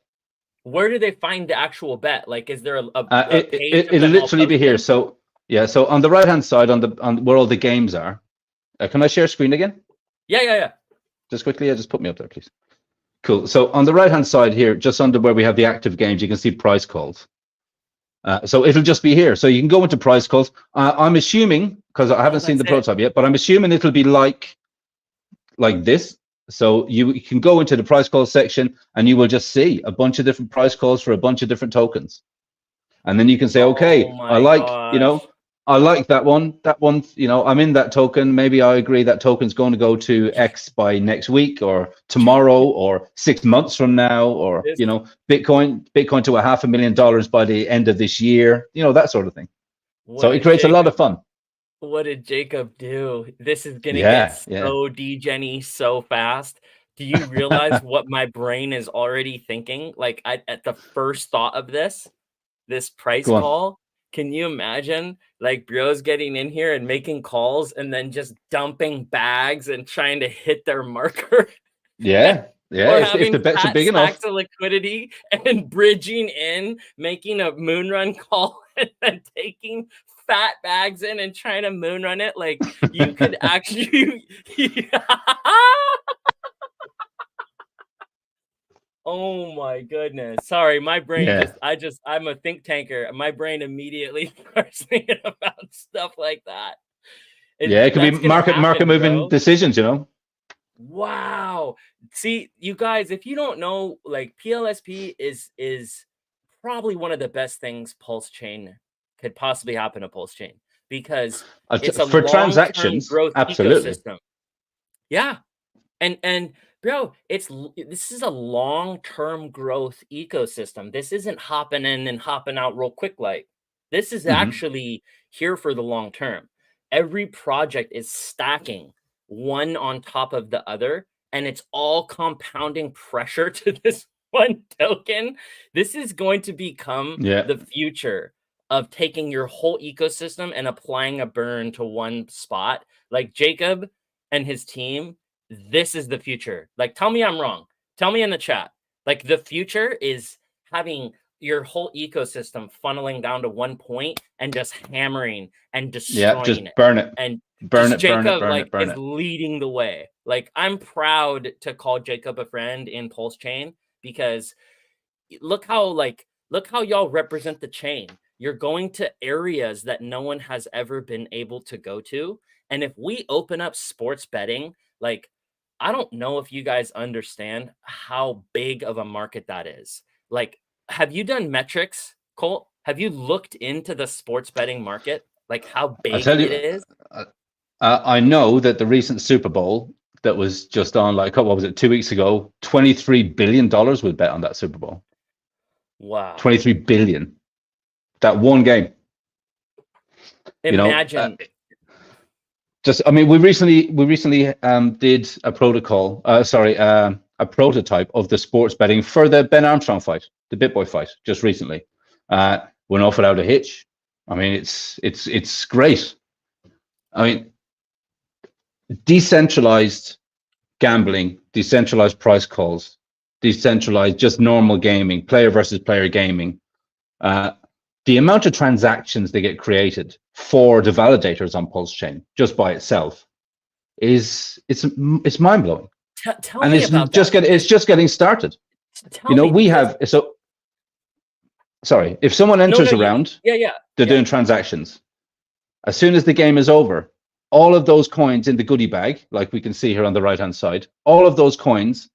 Where do they find the actual bet? Like, is there a page? It'll literally be here. So yeah, so on the right hand side, on where all the games are. Can I share screen again? Yeah. Just quickly, just put me up there, please. Cool. So on the right hand side here, just under where we have the active games, you can see price calls. So it'll just be here. So you can go into price calls. I'm assuming, because I haven't seen the prototype yet, but I'm assuming it'll be like this. So you can go into the price call section and you will just see a bunch of different price calls for a bunch of different tokens. And then you can say, okay, I like that one. That one, you know, I'm in that token. Maybe I agree that token's going to go to X by next week or tomorrow or 6 months from now, or, you know, Bitcoin to $500,000 by the end of this year, you know, that sort of thing. So it creates a lot of fun. What did Jacob do? This is going to get so degenny so fast. Do you realize what my brain is already thinking? Like, at the first thought of this price call, can you imagine, like, bros getting in here and making calls and then just dumping bags and trying to hit their marker? Yeah. Or having if the bets are big enough of liquidity and bridging in, making a moon run call and then taking fat bags in and trying to moon run it. Like, you could actually oh my goodness. Sorry, my brain I'm a think tanker. My brain immediately starts thinking about stuff like that. It could be market moving decisions, you know. Wow. See, you guys, if you don't know, like, PLSP is probably one of the best things Pulse Chain could possibly happen to Pulse Chain, because it's a for transactions growth absolutely ecosystem. Yeah. And bro, this is a long-term growth ecosystem. This isn't hopping in and hopping out real quick. Like, this is actually here for the long term. Every project is stacking one on top of the other, and it's all compounding pressure to this one token. This is going to become the future of taking your whole ecosystem and applying a burn to one spot. Like, Jacob and his team, this is the future. Like, tell me I'm wrong. Tell me in the chat. Like, the future is having your whole ecosystem funneling down to one point and just hammering and destroying it. Burn it. And Jacob is leading the way. Like, I'm proud to call Jacob a friend in Pulse Chain, because look how y'all represent the chain. You're going to areas that no one has ever been able to go to. And if we open up sports betting, like, I don't know if you guys understand how big of a market that is. Like, have you done metrics, Colt? Have you looked into the sports betting market? Like how big it is? I know that the recent Super Bowl that was just on, like, what was it, 2 weeks ago, $23 billion was bet on that Super Bowl. Wow. 23 billion. That one game. Imagine. I mean, we recently did a protocol, a prototype of the sports betting for the Ben Armstrong fight, the BitBoy fight, just recently. Went off without a hitch. I mean, it's great. I mean, decentralized gambling, decentralized price calls, decentralized just normal gaming, player versus player gaming. The amount of transactions that get created for the validators on Pulse Chain just by itself it's mind blowing. Tell me about that. It's just getting started. If someone enters a round, they're doing transactions. As soon as the game is over, all of those coins in the goodie bag, like we can see here on the right hand side, all of those coins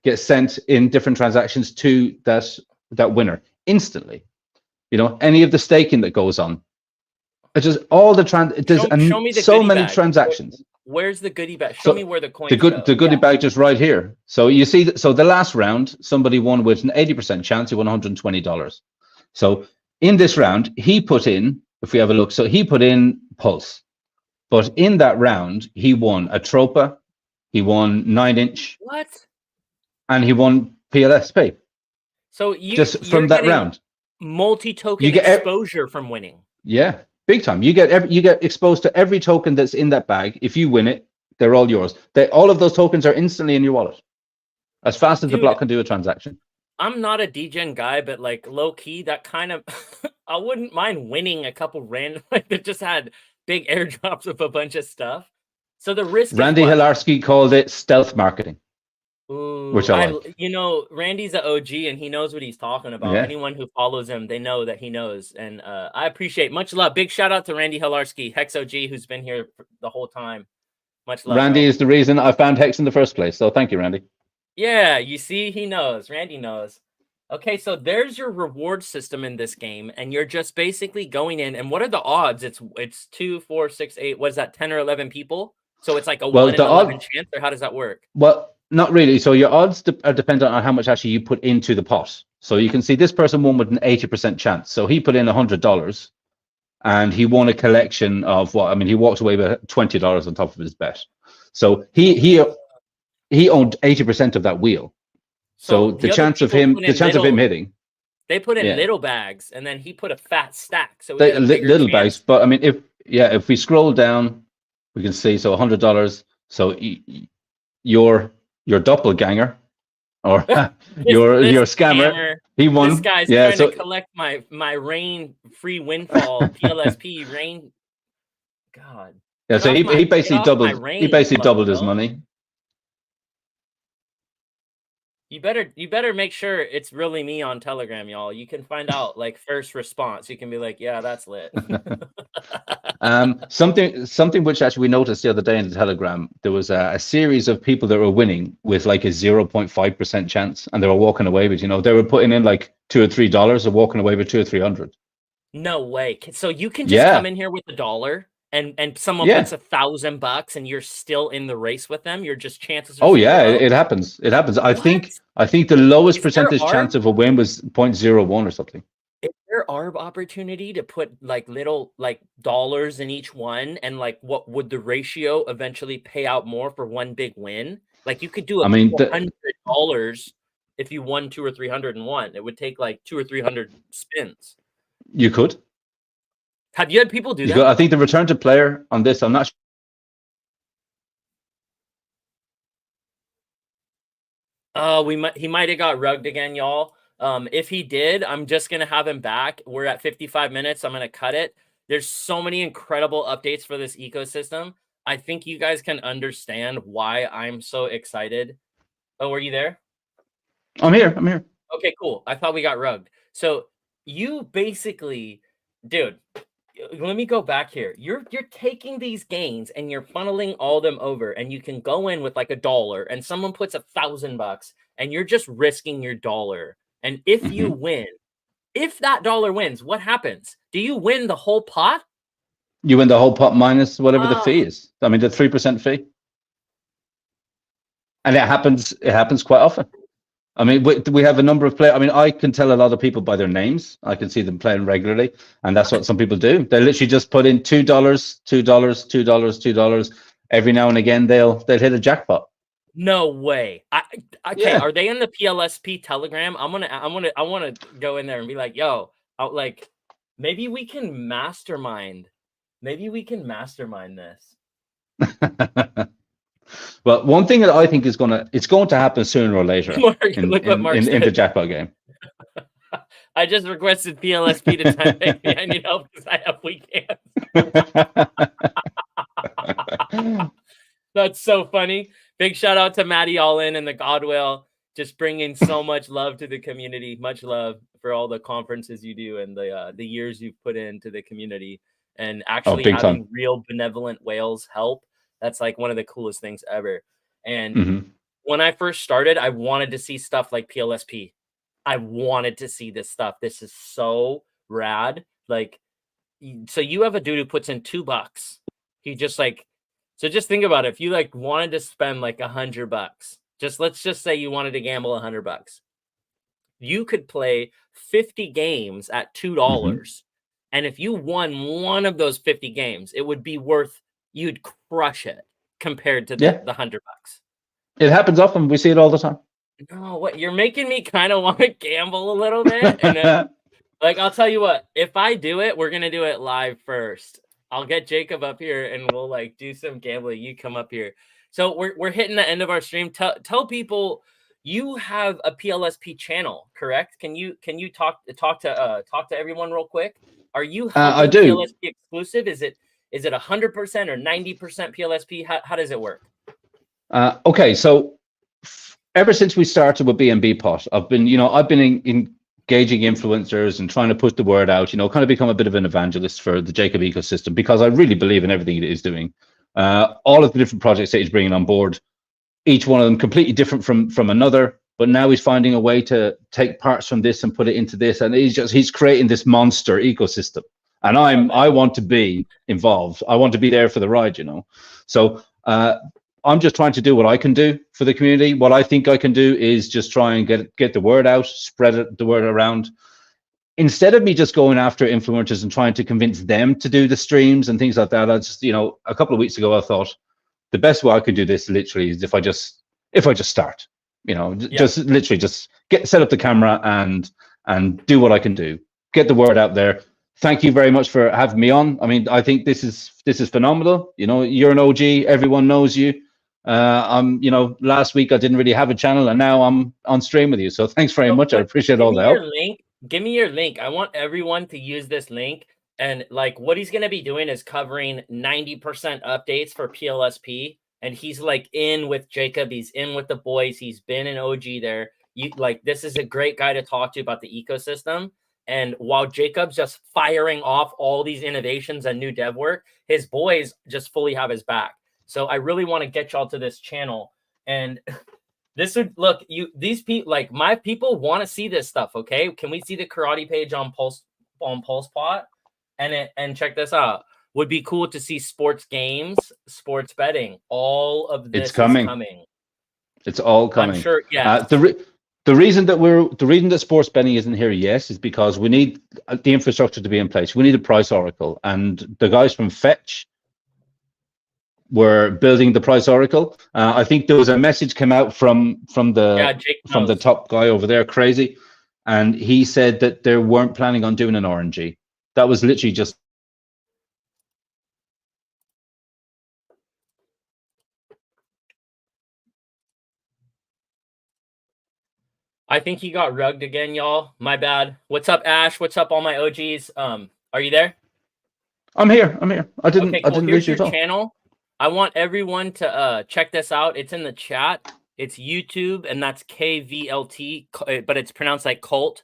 get sent in different transactions to that winner instantly. Any of the staking that goes on, it's just all the show me the so many bag. transactions. Where's the goodie bag? Show me where the coins go. The goodie bag just right here. So you see so the last round, somebody won with an 80% chance. He won $120. So in this round, he put in, if we have a look, so he put in Pulse, but in that round, he won a Tropa, he won 9-inch. What? And he won PLSP. So just from that round. Multi-token exposure from winning. Yeah, big time. You get exposed to every token that's in that bag. If you win it, they're all yours. All of those tokens are instantly in your wallet, as fast as the block can do a transaction. I'm not a degen guy, but like low key, that kind of I wouldn't mind winning a couple random that just had big airdrops of a bunch of stuff. So the risk. Randy Hilarski called it stealth marketing. Ooh, which I like. Randy's an OG and he knows what he's talking about. Yeah. Anyone who follows him, they know that he knows. And I appreciate much love. Big shout out to Randy Hilarski, Hex OG, who's been here the whole time. Much love. Randy is the reason I found Hex in the first place. So thank you, Randy. Yeah, you see, he knows. Randy knows. Okay, so there's your reward system in this game, and you're just basically going in. And what are the odds? It's 2, 4, 6, 8. What is that? 10 or 11 people? So it's like a 1 in 11 chance, or how does that work? Well, not really. So your odds are dependent on how much actually you put into the pot. So you can see this person won with an 80% chance. So he put in $100 and he won a collection of he walked away with $20 on top of his bet. So he owned 80% of that wheel. So the chance of him hitting. They put in little bags and then he put a fat stack. So little bags. But I mean, if we scroll down, we can see, so $100. So your doppelganger or your scammer, he won. This guy's trying to collect my rain free windfall PLSP rain. God. Yeah, so he basically doubled his money. You better make sure it's really me on Telegram, y'all. You can find out like first response. You can be like, yeah, that's lit. Something which actually we noticed the other day in the Telegram, there was a series of people that were winning with like a 0.5% chance, and they were walking away with, they were putting in like $2 or $3 and walking away with $200 or $300. No way. So you can just come in here with $1 and someone puts $1,000 and you're still in the race with them. You're just chances. Oh yeah, it happens. It happens. I think the lowest percentage chance of a win was 0.01 or something. Is there ARB opportunity to put like little like dollars in each one, and like what would the ratio eventually pay out more for one big win? Like you could do $100 if you won 200 or 300 and won. It would take like 200 or 300 spins. You could. Have you had people do that? I think the return to player on this, I'm not sure. He might have got rugged again, y'all. If he did, I'm just gonna have him back. We're at 55 minutes. I'm gonna cut it. There's so many incredible updates for this ecosystem. I think you guys can understand why I'm so excited. Oh, were you there? I'm here. I'm here. Okay, cool. I thought we got rugged. So you basically, dude, let me go back here. You're taking these gains and you're funneling all them over, and you can go in with like $1 and someone puts $1,000 and you're just risking your dollar. And if you win, if that dollar wins, what happens? Do you win the whole pot? You win the whole pot minus whatever the fee is. I mean, the 3% fee. And it happens quite often. I mean, we have a number of players. I mean, I can tell a lot of people by their names. I can see them playing regularly, and that's what some people do. They literally just put in $2, $2, $2, $2. Every now and again, they'll hit a jackpot. No way. Okay, Yeah. Are they in the PLSP Telegram? I want to go in there and be like, yo, like maybe we can mastermind. Maybe we can mastermind this. Well, one thing that I think it's going to happen sooner or later in the jackpot game. I just requested PLSP to type in. I need help because I have weak hands. That's so funny. Big shout out to Matty Allin and the Godwell, just bringing so much love to the community. Much love for all the conferences you do and the years you've put into the community, and actually having real benevolent whales help. That's like one of the coolest things ever. And when I first started, I wanted to see stuff like PLSP. I wanted to see this stuff. This is so rad. Like, so you have a dude who puts in $2. He just like, so just think about it. If you like wanted to spend like $100, let's just say you wanted to gamble $100, you could play 50 games at $2. And if you won one of those 50 games, it would be worth, you'd crush it compared to the $100. It happens often. We see it all the time. No, what you're making me kind of want to gamble a little bit. And then, like, I'll tell you what, if I do it, we're gonna do it live first. I'll get Jacob up here and we'll like do some gambling. You come up here. So we're hitting the end of our stream. Tell people you have a PLSP channel, correct? Can you talk to everyone real quick? Are you I do. PLSP exclusive? Is it 100% or 90% PLSP? How does it work? Okay, so ever since we started with BNB Pot, I've been engaging influencers and trying to put the word out, kind of become a bit of an evangelist for the Jacob ecosystem, because I really believe in everything it is doing. All of the different projects that he's bringing on board, each one of them completely different from another, but now he's finding a way to take parts from this and put it into this, and he's creating this monster ecosystem. And I want to be involved. I want to be there for the ride, So I'm just trying to do what I can do for the community. What I think I can do is just try and get the word out, spread the word around. Instead of me just going after influencers and trying to convince them to do the streams and things like that, I just, a couple of weeks ago, I thought the best way I could do this literally is if I just start, just literally just set up the camera and do what I can do, get the word out there. Thank you very much for having me on. I mean, I think this is phenomenal. You're an OG. Everyone knows you. Last week I didn't really have a channel, and now I'm on stream with you. So thanks very much. I appreciate all the help. Give me your link. I want everyone to use this link. And like what he's going to be doing is covering 90% updates for PLSP. And he's like in with Jacob. He's in with the boys. He's been an OG there. This is a great guy to talk to about the ecosystem. And while Jacob's just firing off all these innovations and new dev work, his boys just fully have his back. So I really want to get y'all to this channel. And this would look, these people, like my people want to see this stuff. Okay. Can we see the karate page on PulsePot? And check this out. Would be cool to see sports games, sports betting. All of this is coming. It's all coming. I'm sure. Yeah. The reason that sports betting isn't here yet is because we need the infrastructure to be in place. We need a price oracle, and the guys from Fetch were building the price oracle. I think there was a message came out from the top guy over there, Crazy, and he said that they weren't planning on doing an RNG. That was literally just. I think he got rugged again, y'all. My bad. What's up, Ash? What's up, all my OGs? Are you there? I'm here. I didn't okay, cool. lose you at all. Channel. I want everyone to check this out. It's in the chat. It's YouTube, and that's KVLT, but it's pronounced like Cult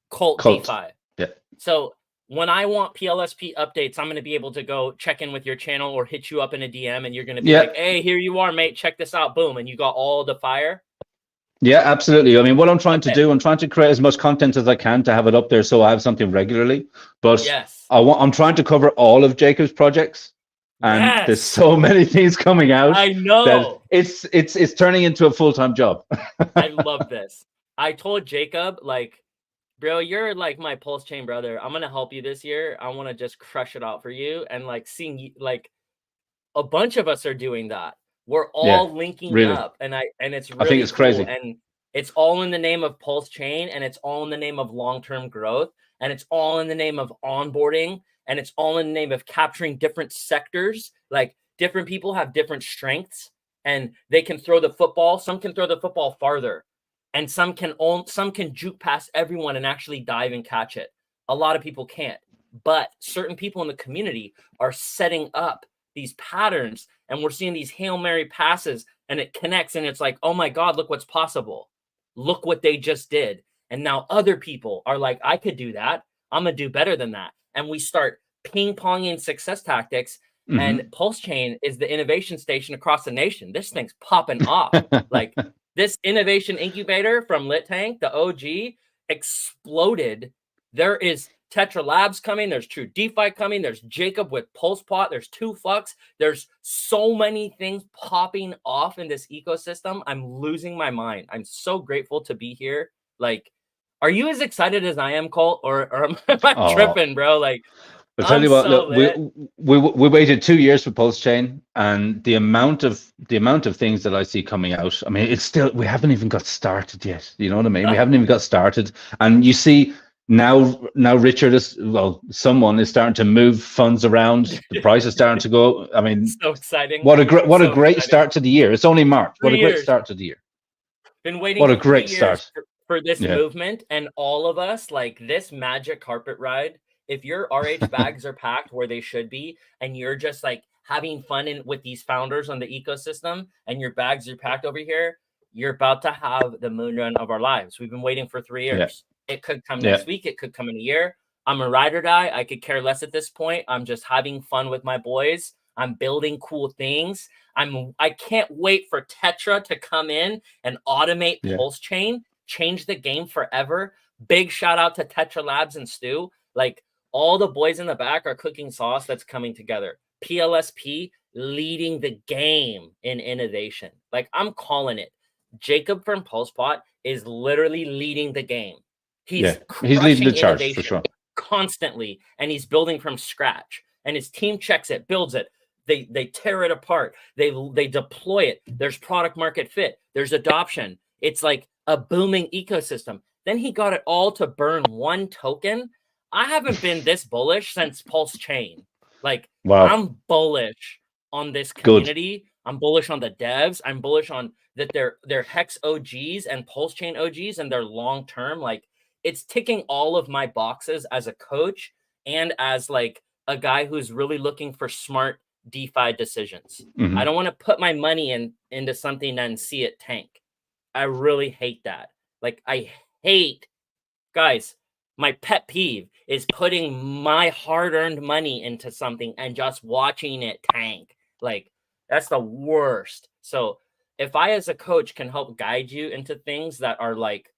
Cult. DeFi. Yeah. So when I want PLSP updates, I'm going to be able to go check in with your channel or hit you up in a DM, and you're going to be like, hey, here you are, mate. Check this out. Boom. And you got all the fire. Yeah, absolutely. I mean, what I'm trying to do, I'm trying to create as much content as I can to have it up there so I have something regularly. But yes, I'm trying to cover all of Jacob's projects. And there's so many things coming out. I know. That it's turning into a full-time job. I love this. I told Jacob, like, bro, you're like my pulse chain brother. I'm gonna help you this year. I want to just crush it out for you. And like seeing like a bunch of us are doing that. We're all linking up, and it's really I think it's cool. crazy. And it's all in the name of pulse chain, and it's all in the name of long-term growth, and it's all in the name of onboarding, and it's all in the name of capturing different sectors. Like different people have different strengths, and they can throw the football. Some can throw the football farther, and some can juke past everyone and actually dive and catch it. A lot of people can't, but certain people in the community are setting up these patterns, and we're seeing these Hail Mary passes, and it connects, and it's like, oh my God, look what's possible. Look what they just did. And now other people are like, I could do that. I'm gonna do better than that. And we start ping-ponging success tactics. And Pulse Chain is the innovation station across the nation. This thing's popping off. Like this innovation incubator from LitTank, the OG, exploded. There is Tetra Labs coming. There's True DeFi coming. There's Jacob with PulsePot. There's 2Flux. There's so many things popping off in this ecosystem. I'm losing my mind. I'm so grateful to be here. Like, are you as excited as I am, Colt, or am I tripping, bro? Like, I'll tell you what. Look, we waited 2 years for Pulse Chain, and the amount of things that I see coming out. I mean, it's still, we haven't even got started yet. You know what I mean? We haven't even got started, and you see. Now Richard someone is starting to move funds around. The price is starting to go. I mean, so exciting. What a great start to the year. It's only March. What a great start to the year. Been waiting what a great start for this movement, and all of us, like this magic carpet ride. If your RH bags are packed where they should be, and you're just like having fun with these founders on the ecosystem, and your bags are packed over here, you're about to have the moon run of our lives. We've been waiting for 3 years. It could come next week. It could come in a year. I'm a ride or die. I could care less at this point. I'm just having fun with my boys. I'm building cool things. I can't wait for Tetra to come in and automate Pulse Chain, change the game forever. Big shout out to Tetra Labs and Stu. Like all the boys in the back are cooking sauce that's coming together. PLSP leading the game in innovation. Like I'm calling it. Jacob from PulsePot is literally leading the game. He's leading the charge for sure. Constantly, and he's building from scratch. And his team checks it, builds it. They tear it apart. They deploy it. There's product market fit. There's adoption. It's like a booming ecosystem. Then he got it all to burn 1 token. I haven't been this bullish since Pulse Chain. Like I'm bullish on this community. I'm bullish on the devs. I'm bullish on that they're Hex OGs and Pulse Chain OGs, and they're long term. Like it's ticking all of my boxes as a coach and as like a guy who's really looking for smart DeFi decisions. I don't want to put my money into something and see it tank. I really hate that. Like I hate, guys, my pet peeve is putting my hard-earned money into something and just watching it tank. Like that's the worst. So if I as a coach can help guide you into things that are like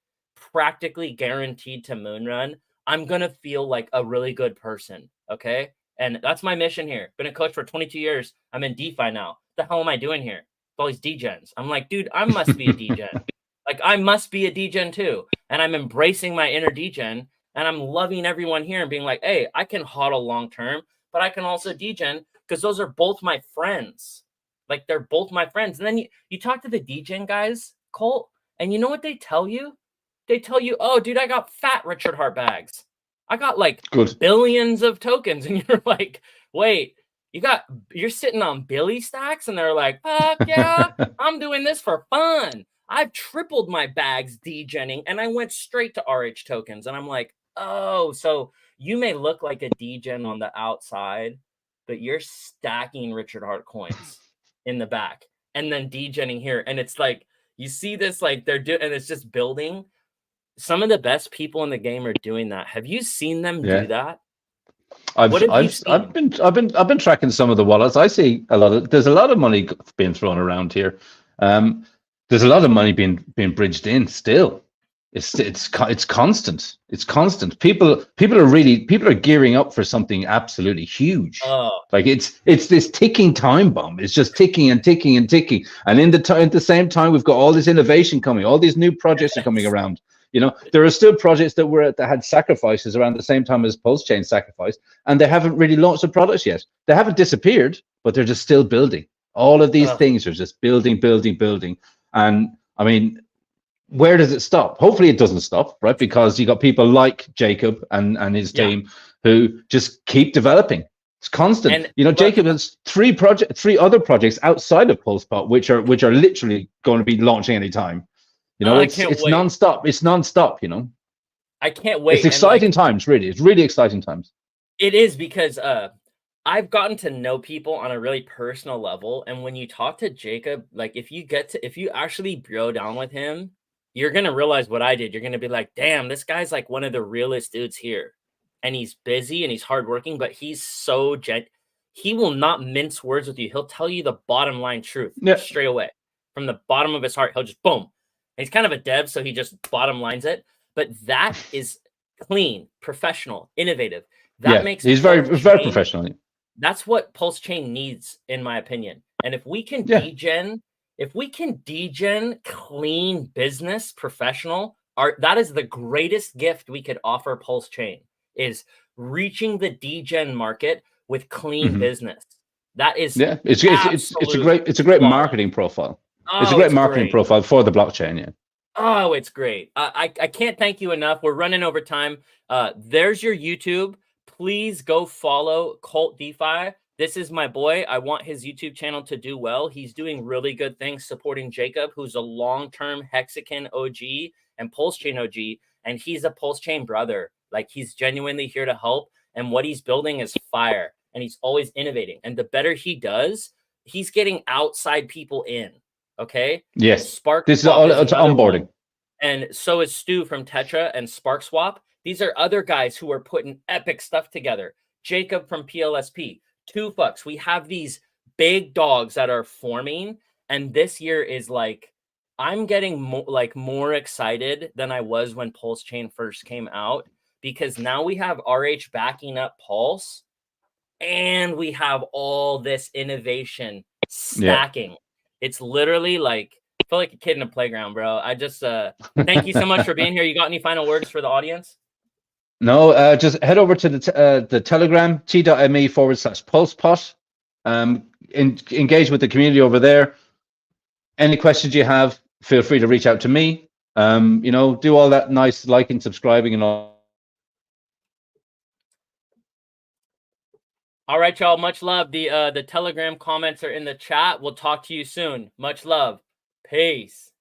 practically guaranteed to moonrun, I'm gonna feel like a really good person. Okay, and that's my mission here. Been a coach for 22 years. I'm in DeFi now. What the hell am I doing here? All these degens. I'm like, dude, I must be a degen. Like I must be a degen too. And I'm embracing my inner degen, and I'm loving everyone here and being like, hey, I can hodl long term, but I can also degen because those are both my friends. Like they're both my friends. And then you talk to the degen guys, Colt, and you know what they tell you? They tell you, oh, dude, I got fat Richard Hart bags. I got like billions of tokens. And you're like, wait, you're sitting on Billy stacks? And they're like, fuck yeah, I'm doing this for fun. I've tripled my bags degenning, and I went straight to RH tokens. And I'm like, oh, so you may look like a degen on the outside, but you're stacking Richard Hart coins in the back and then degenning here. And it's like, You see this, like they're doing, and it's just building. Some of the best people in the game are doing that. Have you seen them do that? I've been tracking some of the wallets. I see there's a lot of money being thrown around here. There's a lot of money being bridged in still. It's constant. It's constant. People are gearing up for something absolutely huge. Like it's this ticking time bomb. It's just ticking and ticking and ticking. And at the same time, we've got all this innovation coming. All these new projects are coming around. You know, there are still projects that had sacrifices around the same time as Pulse-Chain sacrifice, and they haven't really launched the products yet. They haven't disappeared, but they're just still building. All of these things are just building. And I mean, where does it stop? Hopefully it doesn't stop, right? Because you got people like Jacob and his team who just keep developing. It's constant. And, you know, Jacob has three other projects outside of PulsePot, which are literally going to be launching anytime. You know, it's nonstop. It's nonstop, you know. I can't wait. It's exciting times, really. It's really exciting times. It is, because I've gotten to know people on a really personal level. And when you talk to Jacob, like if you actually bro down with him, you're going to realize what I did. You're going to be like, damn, this guy's like one of the realest dudes here. And he's busy and he's hardworking, but he's so he will not mince words with you. He'll tell you the bottom line truth straight away. From the bottom of his heart, he'll just boom. And he's kind of a dev, so he just bottom lines it. But that is clean, professional, innovative. That makes he's very professional. That's what Pulse-Chain needs, in my opinion. And if we can degen clean business, professional, that is the greatest gift we could offer Pulse-Chain, is reaching the degen market with clean business. That is it's a great marketing profile. It's a great marketing profile for the blockchain. Yeah. Oh, it's great. I can't thank you enough. We're running over time. There's your YouTube. Please go follow Cult DeFi. This is my boy. I want his YouTube channel to do well. He's doing really good things supporting Jacob, who's a long-term Hexagon OG and Pulse-Chain OG, and he's a Pulse-Chain brother. Like, he's genuinely here to help, and what he's building is fire, and he's always innovating. And the better he does, he's getting outside people in. Okay. Yes. Spark. This is all it's onboarding. One. And so is Stu from Tetra and SparkSwap. These are other guys who are putting epic stuff together. Jacob from PLSP, 2Fucks. We have these big dogs that are forming. And this year is like, I'm getting more excited than I was when Pulse-Chain first came out, because now we have RH backing up Pulse, and we have all this innovation stacking. It's literally like, I feel like a kid in a playground, bro. I just thank you so much for being here. You got any final words for the audience? No, just head over to the Telegram, t.me/pulsepot. Engage with the community over there. Any questions you have, feel free to reach out to me. You know, do all that nice liking, subscribing, and all. All right, y'all. Much love. The Telegram comments are in the chat. We'll talk to you soon. Much love. Peace.